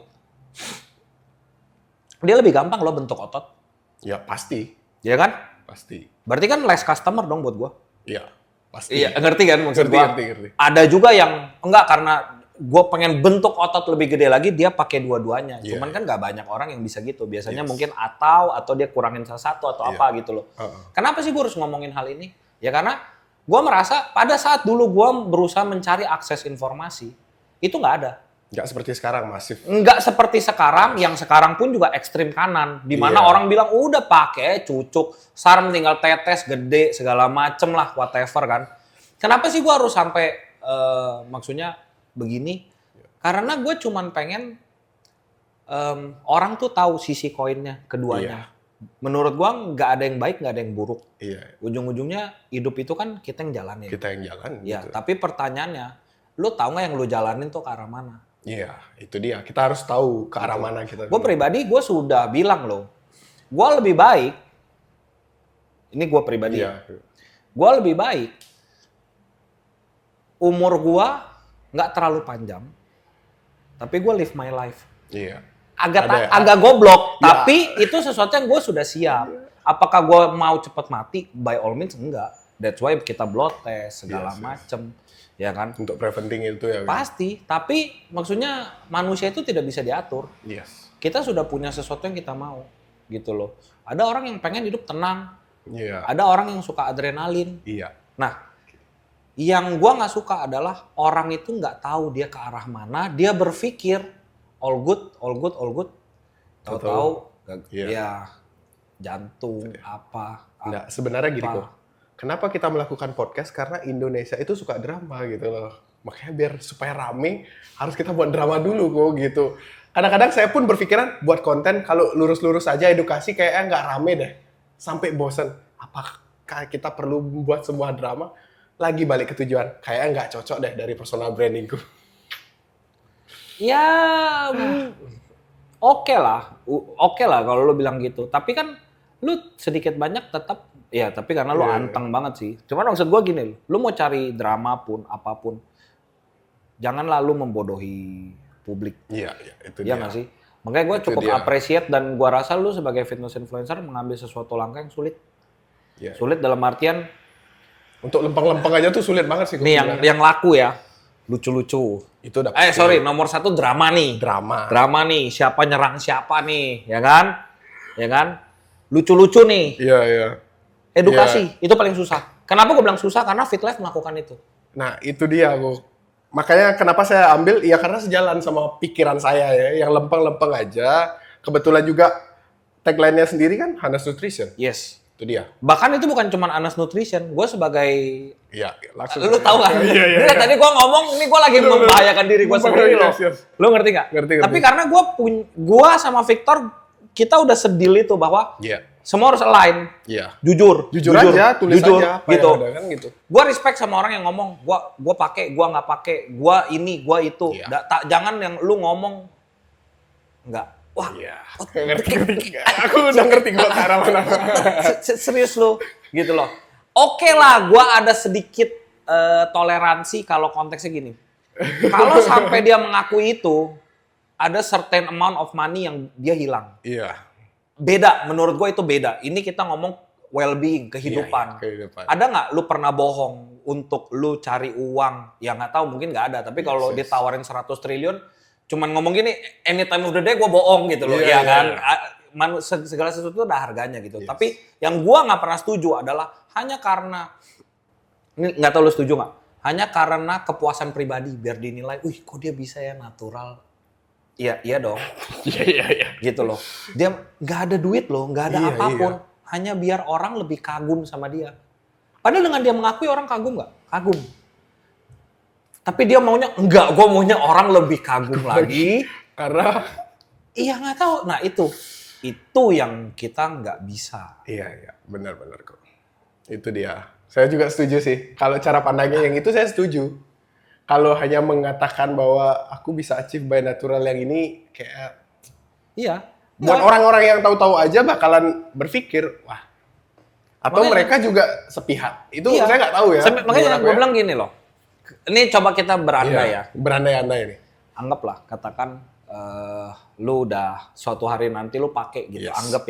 dia lebih gampang loh bentuk otot, Ya pasti. ya kan? Pasti. Berarti kan less customer dong buat gua. Iya, pasti. Iya, ngerti kan maksud Ngerti, gua? ngerti. Ada juga yang enggak karena gua pengen bentuk otot lebih gede lagi, dia pakai dua-duanya. Iya. Cuman kan nggak banyak orang yang bisa gitu. Biasanya Yes. mungkin atau dia kurangin salah satu atau Iya. apa gitu loh. Heeh. Kenapa sih gua harus ngomongin hal ini? Ya karena gua merasa pada saat dulu gua berusaha mencari akses informasi, itu nggak ada. Nggak seperti sekarang masif. Nggak seperti sekarang, yang sekarang pun juga ekstrim kanan. Di mana Iya. orang bilang, udah pakai cucuk, sarem tinggal tetes, gede, segala macem lah, whatever kan. Kenapa sih gue harus sampai, maksudnya begini? Karena gue cuman pengen orang tuh tahu sisi koinnya, keduanya. Menurut gue nggak ada yang baik, nggak ada yang buruk. Iya. Ujung-ujungnya hidup itu kan kita yang jalanin. Kita yang jalan. Ya, gitu. tapi pertanyaannya, lu tahu nggak yang lu jalanin tuh ke arah mana? Iya, itu dia. Kita harus tahu ke arah mana kita. Gue pribadi, gue sudah bilang loh, gue lebih baik, ini gue pribadi Iya. ya, gue lebih baik, umur gue nggak terlalu panjang, tapi gue live my life. Iya. Agak goblok, Ya. tapi itu sesuatu yang gue sudah siap. Apakah gue mau cepat mati? By all means enggak. That's why kita blood test segala Yes, yes. macem, ya kan? Untuk preventing itu ya. Pasti, tapi maksudnya manusia itu tidak bisa diatur. Yes. Kita sudah punya sesuatu yang kita mau, gitu loh. Ada orang yang pengen hidup tenang, Iya. ada orang yang suka adrenalin. Iya. Nah, yang gua nggak suka adalah orang itu nggak tahu dia ke arah mana, dia berpikir all good, tahu-tahu Iya. ya jantung apa. Nah, sebenarnya gini apa. kok. Kenapa kita melakukan podcast? Karena Indonesia itu suka drama gitu loh. Makanya biar supaya rame, harus kita buat drama dulu kok gitu. Kadang-kadang saya pun berpikiran buat konten kalau lurus-lurus aja edukasi kayaknya nggak rame deh. Sampai bosen. Apakah kita perlu membuat sebuah drama? Lagi balik ke tujuan. Kayaknya nggak cocok deh dari personal brandingku. Ya, oke lah kalau lu bilang gitu. Tapi kan lu sedikit banyak tetap, ya tapi karena lu Iya, anteng banget sih. Cuman maksud gua gini, lu mau cari drama pun, apapun, janganlah lu membodohi publik. Iya, itu Iya dia. nggak sih? Makanya gue Itu cukup dia. appreciate dan gua rasa lu sebagai fitness influencer mengambil sesuatu langkah yang sulit. Iya. Sulit dalam artian, Untuk lempeng-lempeng aja tuh sulit banget sih. nih yang laku ya, lucu-lucu. Itu udah Sorry, nomor satu drama nih. drama. Drama nih, siapa nyerang siapa nih, ya kan? Ya kan? Lucu-lucu nih, Iya, iya. edukasi, itu paling susah. Kenapa gue bilang susah? Karena Fit Life melakukan itu. Nah, itu dia, Bu. Makanya kenapa saya ambil, ya karena sejalan sama pikiran saya ya, yang lempeng-lempeng aja. Kebetulan juga tagline-nya sendiri kan, Hanas Nutrition. Yes. Itu dia. Bahkan itu bukan cuma Anas Nutrition, gue sebagai... Iya, langsung. Lu tahu kan? Iya, iya. Ini tadi gue ngomong, ini gue lagi membahayakan diri gue sendiri loh. Yes, yes. Lu ngerti nggak? Ngerti. Tapi karena gue sama Victor, kita udah sedil itu bahwa Iya, semua harus align. iya. Jujur Jujur aja, tulis jujur, aja apa gitu. yang ada kan gitu. Gue respect sama orang yang ngomong, gue pakai, gue nggak pakai, gue ini, gue itu. Iya. Jangan yang lu ngomong nggak. Wah, Iya. Ngerti. Aku udah ngerti gua ke arah mana. serius lu, gitu loh. Oke lah, gue ada sedikit toleransi kalau konteksnya gini. Kalau sampai dia mengakui itu, ada certain amount of money yang dia hilang. Iya. Beda, menurut gue itu beda. Ini kita ngomong well-being, kehidupan. Iya, kehidupan. Ada nggak lu pernah bohong untuk lu cari uang? Ya nggak tahu, mungkin nggak ada. Tapi kalau Yes. ditawarin 100 triliun, cuman ngomong gini, anytime of the day gue bohong gitu loh. Iya, ya kan? iya. segala sesuatu ada harganya gitu. Yes. Tapi yang gua nggak pernah setuju adalah hanya karena, ini nggak tahu lu setuju nggak? Hanya karena kepuasan pribadi biar dinilai, wih kok dia bisa ya natural. Iya dong. Iya. Gitu loh. Dia nggak ada duit loh, nggak ada apapun. Hanya biar orang lebih kagum sama dia. Padahal dengan dia mengakui orang kagum nggak? Kagum. Tapi dia maunya, enggak, gue maunya orang lebih kagum lagi. Karena? Iya nggak tahu. Nah itu yang kita nggak bisa. Iya, benar-benar kok. Itu dia. Saya juga setuju sih. Kalau cara pandangnya yang itu saya setuju. Kalau hanya mengatakan bahwa aku bisa achieve by natural yang ini kayak buat orang-orang yang tahu-tahu aja bakalan berpikir wah atau makanya, mereka juga sepihak. Itu saya nggak tahu ya. Makanya gue bilang gini loh. Ini coba kita berandai ya. Berandai-andai nih. Anggaplah katakan lu udah suatu hari nanti lu pakai gitu. Yes. Anggap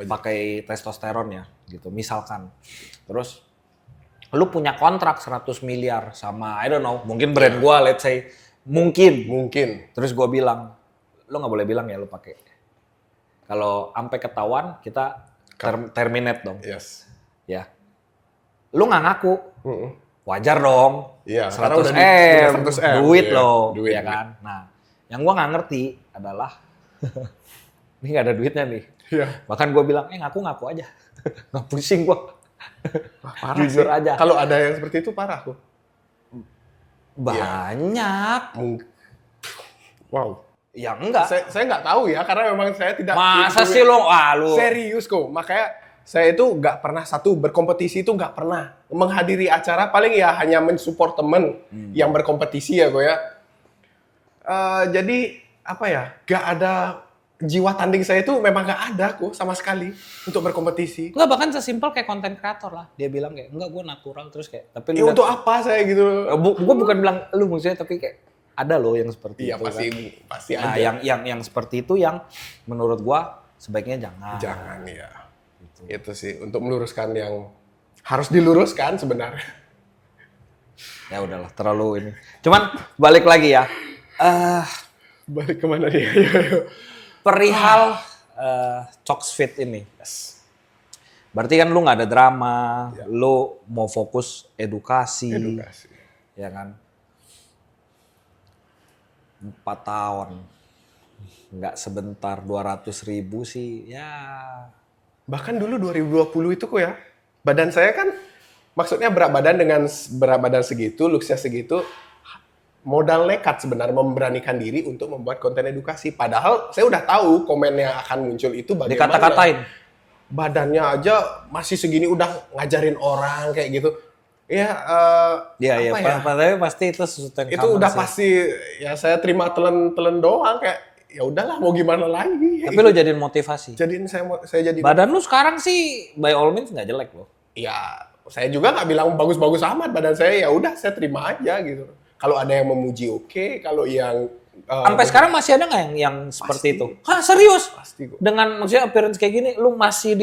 pakai testosteron ya gitu misalkan. Terus lu punya kontrak 100 miliar sama I don't know, mungkin brand gua let's say mungkin. Terus gua bilang, lu nggak boleh bilang ya lu pakai. Kalau sampai ketahuan kita terminate dong. Yes. Ya. Lu nggak ngaku. Wajar dong. Iya, 100 M, duit loh, ya kan. Nah, yang gua nggak ngerti adalah ini nggak ada duitnya nih. Iya. Bahkan gua bilang, ngaku aja. Nggak pusing gua. Parah jujur sih. aja. Kalau ada yang seperti itu parah kok. Banyak. Wow. Ya enggak. Saya nggak tahu ya karena memang saya tidak. Masa sih lo? Lu. Serius kok. Makanya saya itu nggak pernah berkompetisi itu nggak pernah. Menghadiri acara paling ya hanya mensupport temen yang berkompetisi ya kok ya. Jadi apa ya? Nggak ada. Jiwa tanding saya itu memang nggak ada kok sama sekali untuk berkompetisi. Enggak, bahkan sesimpel kayak konten kreator lah. Dia bilang kayak, enggak gue natural terus kayak. Tapi untuk apa saya gitu? Gue bukan bilang lu maksudnya tapi kayak ada loh yang seperti itu. Iya pasti kan? ada. Nah yang seperti itu yang menurut gue sebaiknya jangan. Jangan ya. Gitu. Itu sih untuk meluruskan yang harus diluruskan sebenarnya. Ya udahlah terlalu ini. Cuman balik lagi ya. Balik kemana nih? Perihal Coxfit ini. Yes. Berarti kan lu nggak ada drama, lu mau fokus edukasi. Ya kan? 4 tahun. Nggak sebentar 200.000 sih, ya. Bahkan dulu 2020 itu kok ya, badan saya kan, maksudnya berat badan segitu, looks-nya segitu, modal nekat sebenarnya memberanikan diri untuk membuat konten edukasi. Padahal saya udah tahu komen yang akan muncul itu bagaimana. Dikata-katain. Badannya aja masih segini udah ngajarin orang kayak gitu. Ya, Padahal pasti itu sesuatu yang itu udah sih. Pasti ya saya terima telan doang kayak ya udahlah mau gimana lagi. Tapi lo jadiin motivasi. Saya jadi. Badan lu sekarang sih by all means nggak jelek loh. Ya, saya juga nggak bilang bagus-bagus amat badan saya. Ya udah saya terima aja gitu. Kalau ada yang memuji oke, kalau yang sampai sekarang masih ada nggak yang seperti itu? Hah, serius? Pasti kok. Dengan maksudnya appearance kayak gini, lu masih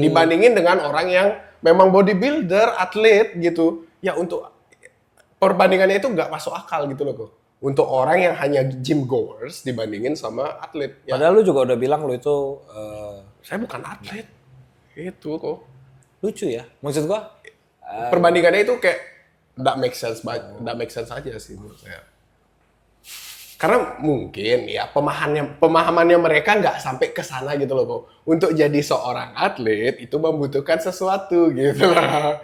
dibandingin dengan orang yang memang bodybuilder, atlet gitu. Ya untuk perbandingannya itu nggak masuk akal gitu loh kok. Untuk orang yang hanya gym goers dibandingin sama atlet. Ya. Padahal lu juga udah bilang lu itu saya bukan atlet. Itu kok. Lucu ya. Maksud gua perbandingannya itu kayak nggak make sense aja sih menurut saya. Karena mungkin ya pemahamannya mereka nggak sampai ke sana gitu loh kok. Untuk jadi seorang atlet itu membutuhkan sesuatu gitu lah.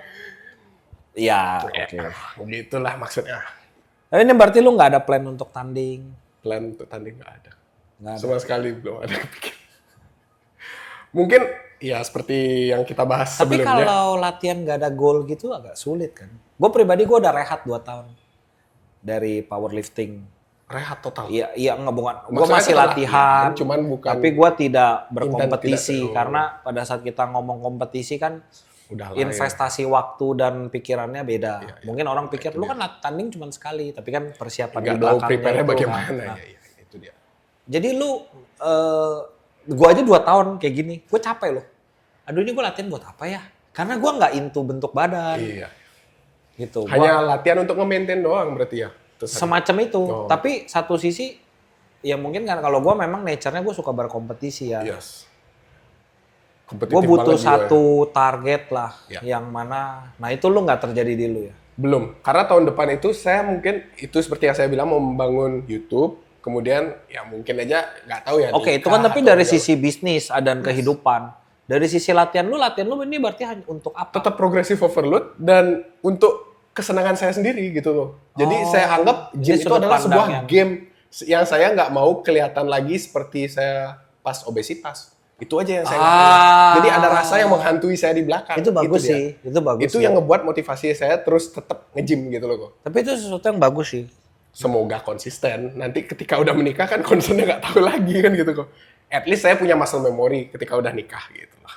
Iya, oke. Gitulah maksudnya. Tapi ini berarti lu nggak ada plan untuk tanding? Plan untuk tanding nggak ada. Nggak ada. Sama sekali belum ada kepikiran. Mungkin ya seperti yang kita bahas Tapi sebelumnya. Tapi kalau latihan nggak ada goal gitu agak sulit kan? Gue pribadi gue udah rehat 2 tahun dari powerlifting. Rehat total? Iya nggak bukan. Gue masih latihan, cuman bukan. Tapi gue tidak berkompetisi karena pada saat kita ngomong kompetisi kan udah investasi waktu dan pikirannya beda. Ya. Mungkin orang pikir lu kan tanding cuma sekali, tapi kan persiapan di belakangnya prepare-nya itu bagaimana kan. Nah, ya, itu dia. Jadi lu gue aja 2 tahun kayak gini, gue capek loh. Aduh ini gue latihan buat apa ya? Karena gue nggak into bentuk badan. Iya. Gitu. Hanya latihan untuk nge-maintain doang berarti ya? Semacam itu. Tapi satu sisi Ya mungkin kan kalau gue memang nature-nya gue suka berkompetisi ya. Yes. Gue Kompetitif butuh banget juga ya. satu target lah Ya. yang mana. Nah itu lu nggak terjadi di lu ya? Belum, karena tahun depan itu saya mungkin itu seperti yang saya bilang mau membangun YouTube, kemudian ya mungkin aja nggak tahu ya. Oke, itu nikah kan tapi atau dari enggak. sisi bisnis dan kehidupan. Dari sisi latihan lu ini berarti hanya untuk apa? Tetap progressive overload dan untuk kesenangan saya sendiri gitu loh. Jadi Oh, saya anggap jadi gym itu sudut adalah sebuah pandang game yang saya nggak mau kelihatan lagi seperti saya pas obesitas. Itu aja yang saya nggak mau. Jadi ada rasa yang menghantui saya di belakang. Itu bagus dia. sih, itu bagus. Itu sih. yang ngebuat motivasi saya terus tetap nge-gym gitu loh kok. Tapi itu sesuatu yang bagus sih. Semoga konsisten. Nanti ketika udah menikah kan concernnya nggak tahu lagi kan gitu kok. At least saya punya muscle memory ketika udah nikah gitu lah.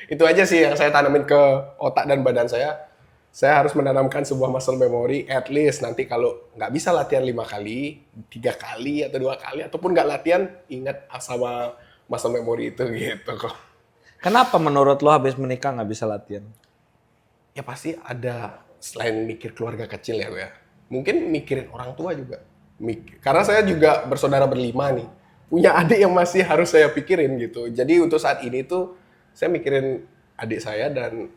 Itu aja sih yang saya tanamin ke otak dan badan saya. Saya harus menanamkan sebuah muscle memory. At least nanti kalau nggak bisa latihan 5 kali, 3 kali atau 2 kali, ataupun nggak latihan, ingat sama muscle memory itu gitu kok. Kenapa menurut lo habis menikah nggak bisa latihan? Ya pasti ada selain mikir keluarga kecil ya gue ya. Mungkin mikirin orang tua juga. Karena saya juga bersaudara berlima nih. Punya adik yang masih harus saya pikirin gitu. Jadi untuk saat ini tuh saya mikirin adik saya dan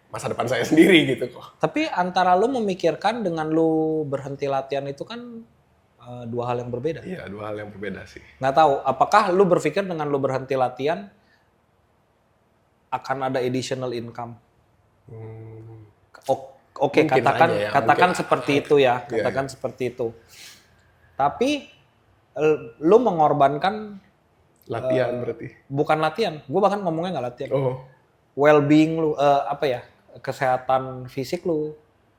masa depan saya sendiri gitu kok. Tapi antara lo memikirkan dengan lo berhenti latihan itu kan dua hal yang berbeda. Iya, 2 hal yang berbeda sih. Nggak tahu, apakah lo berpikir dengan lo berhenti latihan akan ada additional income? Oke, Mungkin katakan aja ya, katakan mungkin. seperti itu ya, Iya, katakan seperti itu. Tapi lo mengorbankan Latihan berarti. bukan latihan, gue bahkan ngomongnya nggak latihan. Oh, Well-being lu, kesehatan fisik lu,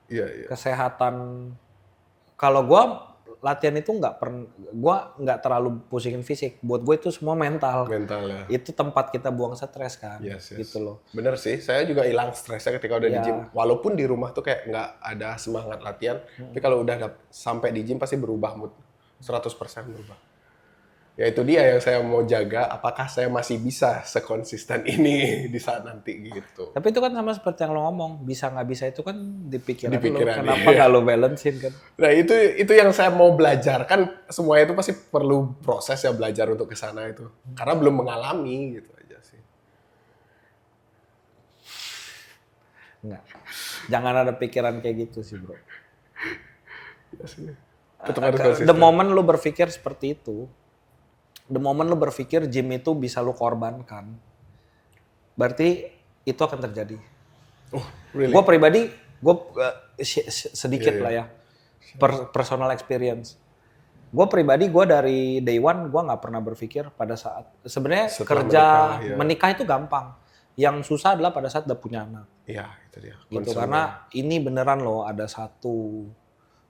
iya iya. kesehatan. Kalau gue latihan itu gue nggak terlalu pusingin fisik. Buat gue itu semua mental. Mental ya. Itu tempat kita buang stres kan, Yes. gitu loh. Bener sih, saya juga hilang stresnya ketika udah di Ya. gym. Walaupun di rumah tuh kayak nggak ada semangat latihan, tapi kalau udah sampai di gym pasti berubah mood. 100% berubah. Ya itu dia yang saya mau jaga, apakah saya masih bisa sekonsisten ini di saat nanti gitu. Tapi itu kan sama seperti yang lo ngomong, bisa nggak bisa itu kan di pikiran Di pikiran, lo. Kenapa iya. nggak lo balancein kan? Nah itu yang saya mau belajar, kan semuanya itu pasti perlu proses ya belajar untuk ke sana itu. Karena belum mengalami gitu aja sih. Nggak. Jangan ada pikiran kayak gitu sih bro. Ya sih. Tetap harus konsisten. The moment lu berpikir seperti itu, the moment lu berpikir gym itu bisa lu korbankan, berarti itu akan terjadi. Oh, really? Gue pribadi, sedikit Iya, lah ya, personal experience. Gue pribadi, gue dari day one, gue nggak pernah berpikir pada saat, sebenarnya Setelah kerja, menikah, ya. menikah itu gampang. Yang susah adalah pada saat udah punya anak. Iya, itu dia. Gitu, Concern karena ini beneran loh, ada satu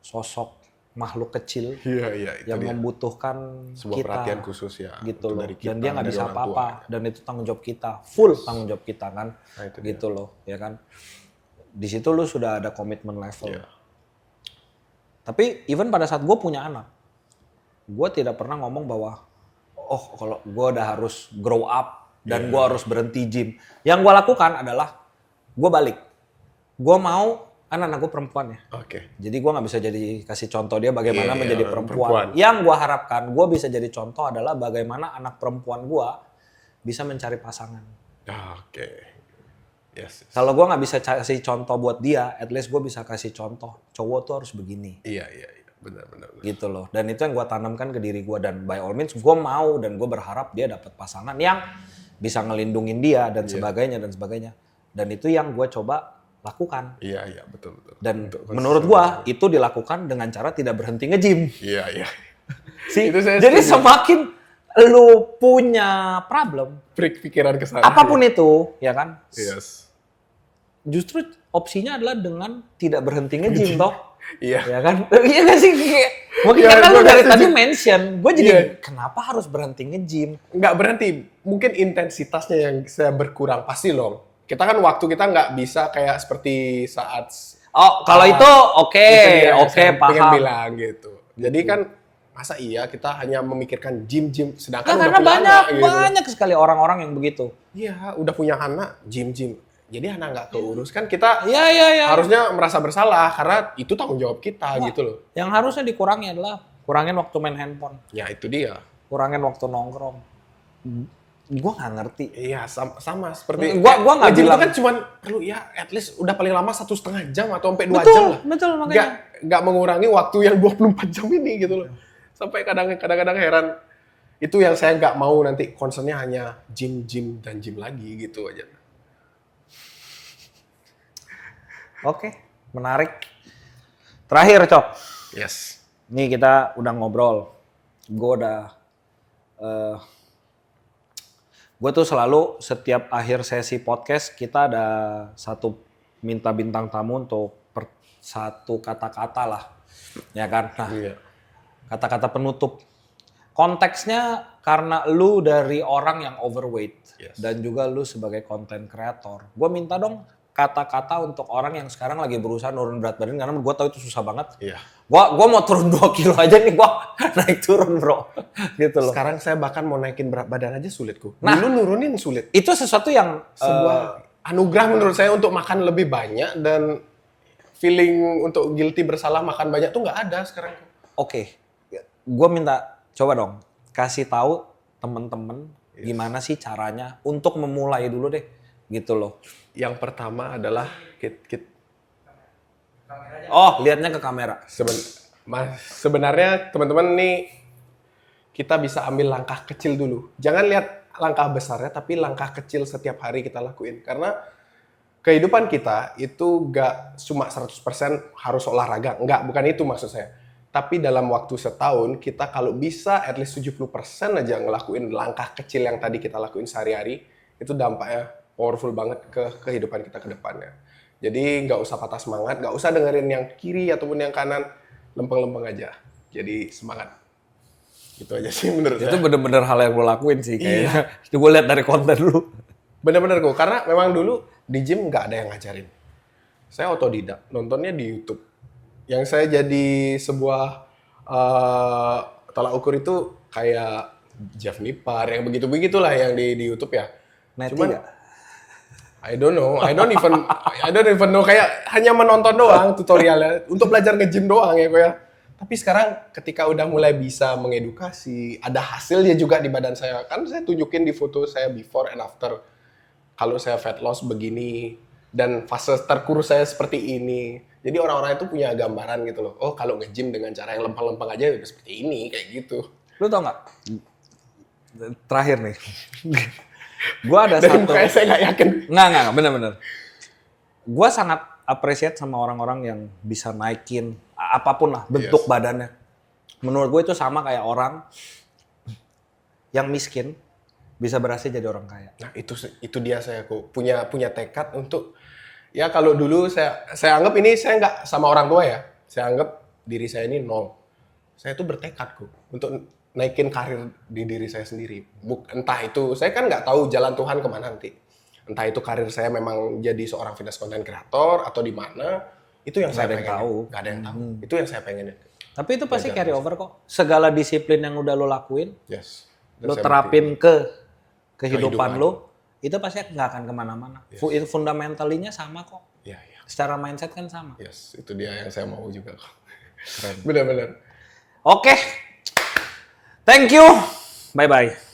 sosok makhluk kecil iya, itu yang dia. membutuhkan Sebuah kita perhatian khusus ya. gitu itu loh, dari kita, dan dia nggak dari bisa orang tua. apa-apa, dan itu tanggung jawab kita, full tanggung jawab kita kan, Nah, itu dia. gitu loh, ya kan. Di situ lu sudah ada komitmen level. Iya. Tapi even pada saat gue punya anak, gue tidak pernah ngomong bahwa kalau gue udah harus grow up dan gue harus berhenti gym. Yang gue lakukan adalah gue balik, gue mau anak-anak gue perempuan ya. Oke. Jadi gue nggak bisa jadi kasih contoh dia bagaimana Iya, menjadi perempuan. perempuan. Yang gue harapkan gue bisa jadi contoh adalah bagaimana anak perempuan gue bisa mencari pasangan. Oke. Yes. Kalau gue nggak bisa kasih contoh buat dia, at least gue bisa kasih contoh cowok tuh harus begini. Iya. Benar. Gitu loh. Dan itu yang gue tanamkan ke diri gue, dan by all means gue mau dan gue berharap dia dapat pasangan yang bisa ngelindungin dia dan sebagainya dan sebagainya. Dan itu yang gue coba lakukan. Iya, betul. Dan Untuk menurut gua itu dilakukan dengan cara tidak berhenti nge-gym. Iya. Itu Itu saya jadi setuju. semakin lu punya problem, Pikiran ke sana. apapun itu, ya kan? Yes. Justru opsinya adalah dengan tidak berhenti nge-gym toh. Iya. Ya kan? Iya nggak sih? Mungkin Iya, karena gua lu dari setuju. tadi mention, gue jadi Iya. kenapa harus berhenti nge-gym? Nggak berhenti. Mungkin intensitasnya yang saya berkurang. Pasti loh. Kita kan waktu kita nggak bisa kayak seperti saat Oh, kalau itu oke, itu dia yang oke, saya pengen paham. bilang gitu. Jadi kan masa iya kita hanya memikirkan gym sedangkan Nah, udah karena punya anak gitu. banyak sekali orang-orang yang begitu. Iya, udah punya anak gym. Jadi anak nggak keurus kan kita Iya. harusnya merasa bersalah karena itu tanggung jawab kita gitu loh. Yang harusnya dikurangi adalah Kurangin waktu main handphone. Ya itu dia. Kurangin waktu nongkrong. Gue nggak ngerti. Iya sama seperti Gua nggak nge-gym bilang itu kan cuman perlu ya at least udah paling lama 1,5 jam atau sampai 2 Betul, jam lah. betul, makanya. Nggak mengurangi waktu yang 24 jam ini gitu loh. Sampai kadang-kadang heran. Itu yang saya nggak mau nanti concernnya hanya gym dan gym lagi gitu aja. Oke, menarik. Terakhir, Cok. Yes. Nih kita udah ngobrol. Gue tuh selalu setiap akhir sesi podcast kita ada satu minta bintang tamu untuk satu kata-kata lah, ya kan? Nah, Iya. kata-kata penutup. Konteksnya karena lu dari orang yang overweight dan juga lu sebagai content creator. Gue minta dong kata-kata untuk orang yang sekarang lagi berusaha nurun berat badan karena gue tahu itu susah banget. Iya. Gua mau turun 2 kilo aja nih gua naik turun bro, gitu loh. Sekarang saya bahkan mau naikin berat badan aja sulitku. Nah, Dulu nurunin sulit. Itu sesuatu yang Sebuah anugerah menurut saya untuk makan lebih banyak dan feeling untuk guilty bersalah makan banyak tuh nggak ada sekarang. Oke. Gua minta coba dong kasih tahu temen-temen gimana sih caranya untuk memulai dulu deh, gitu loh. Yang pertama adalah Oh, lihatnya ke kamera. Sebenarnya teman-teman nih kita bisa ambil langkah kecil dulu. Jangan lihat langkah besarnya, tapi langkah kecil setiap hari kita lakuin. Karena kehidupan kita itu nggak cuma 100% harus olahraga. Bukan itu maksud saya. Tapi dalam waktu setahun, kita kalau bisa at least 70% aja ngelakuin langkah kecil yang tadi kita lakuin sehari-hari, itu dampaknya powerful banget ke kehidupan kita ke depannya. Jadi nggak usah patah semangat, nggak usah dengerin yang kiri ataupun yang kanan, lempeng-lempeng aja. Jadi semangat. Gitu aja sih menurut saya. Itu bener-bener hal yang lo lakuin sih kayaknya. Itu gue lihat dari konten lu. Bener-bener kok, karena memang dulu di gym nggak ada yang ngajarin. Saya otodidak, nontonnya di YouTube. Yang saya jadi sebuah tolak ukur itu kayak Jeff Nippard, yang begitu-begitulah yang di YouTube ya. Neti Cuman nggak? I don't know, I don't even know, kayak hanya menonton doang tutorialnya untuk belajar nge-gym doang ya kok ya. Tapi sekarang ketika udah mulai bisa mengedukasi, ada hasilnya juga di badan saya. Kan saya tunjukin di foto saya before and after. Kalau saya fat loss begini dan fase terkurus saya seperti ini. Jadi orang-orang itu punya gambaran gitu loh. Oh, kalau nge-gym dengan cara yang lempeng-lempeng aja udah seperti ini, kayak gitu. Lu tau nggak? Terakhir nih. Gua ada Dan satu. kayak saya nggak yakin. Nggak, bener-bener. Gua sangat appreciate sama orang-orang yang bisa naikin apapun lah bentuk badannya. Menurut gue itu sama kayak orang yang miskin bisa berhasil jadi orang kaya. Nah, itu dia saya kok punya tekad untuk ya kalau dulu saya anggap ini saya nggak sama orang tua ya. Saya anggap diri saya ini nol. Saya tuh bertekad kok untuk naikin karir di diri saya sendiri. Entah itu, saya kan nggak tahu jalan Tuhan kemana nanti. Entah itu karir saya memang jadi seorang fitness content creator atau di mana, itu yang saya pengen. Nggak ada yang tahu. Itu yang saya pengen. Tapi itu pasti carry over kok. Segala disiplin yang udah lo lakuin, Yes. lo terapin ke kehidupan lo, itu pasti nggak akan kemana-mana. Yes. Fundamentalinya sama kok. Iya, iya. Secara mindset kan sama. Yes, itu dia yang saya mau juga kok. Benar-benar. Oke. Thank you. Bye-bye.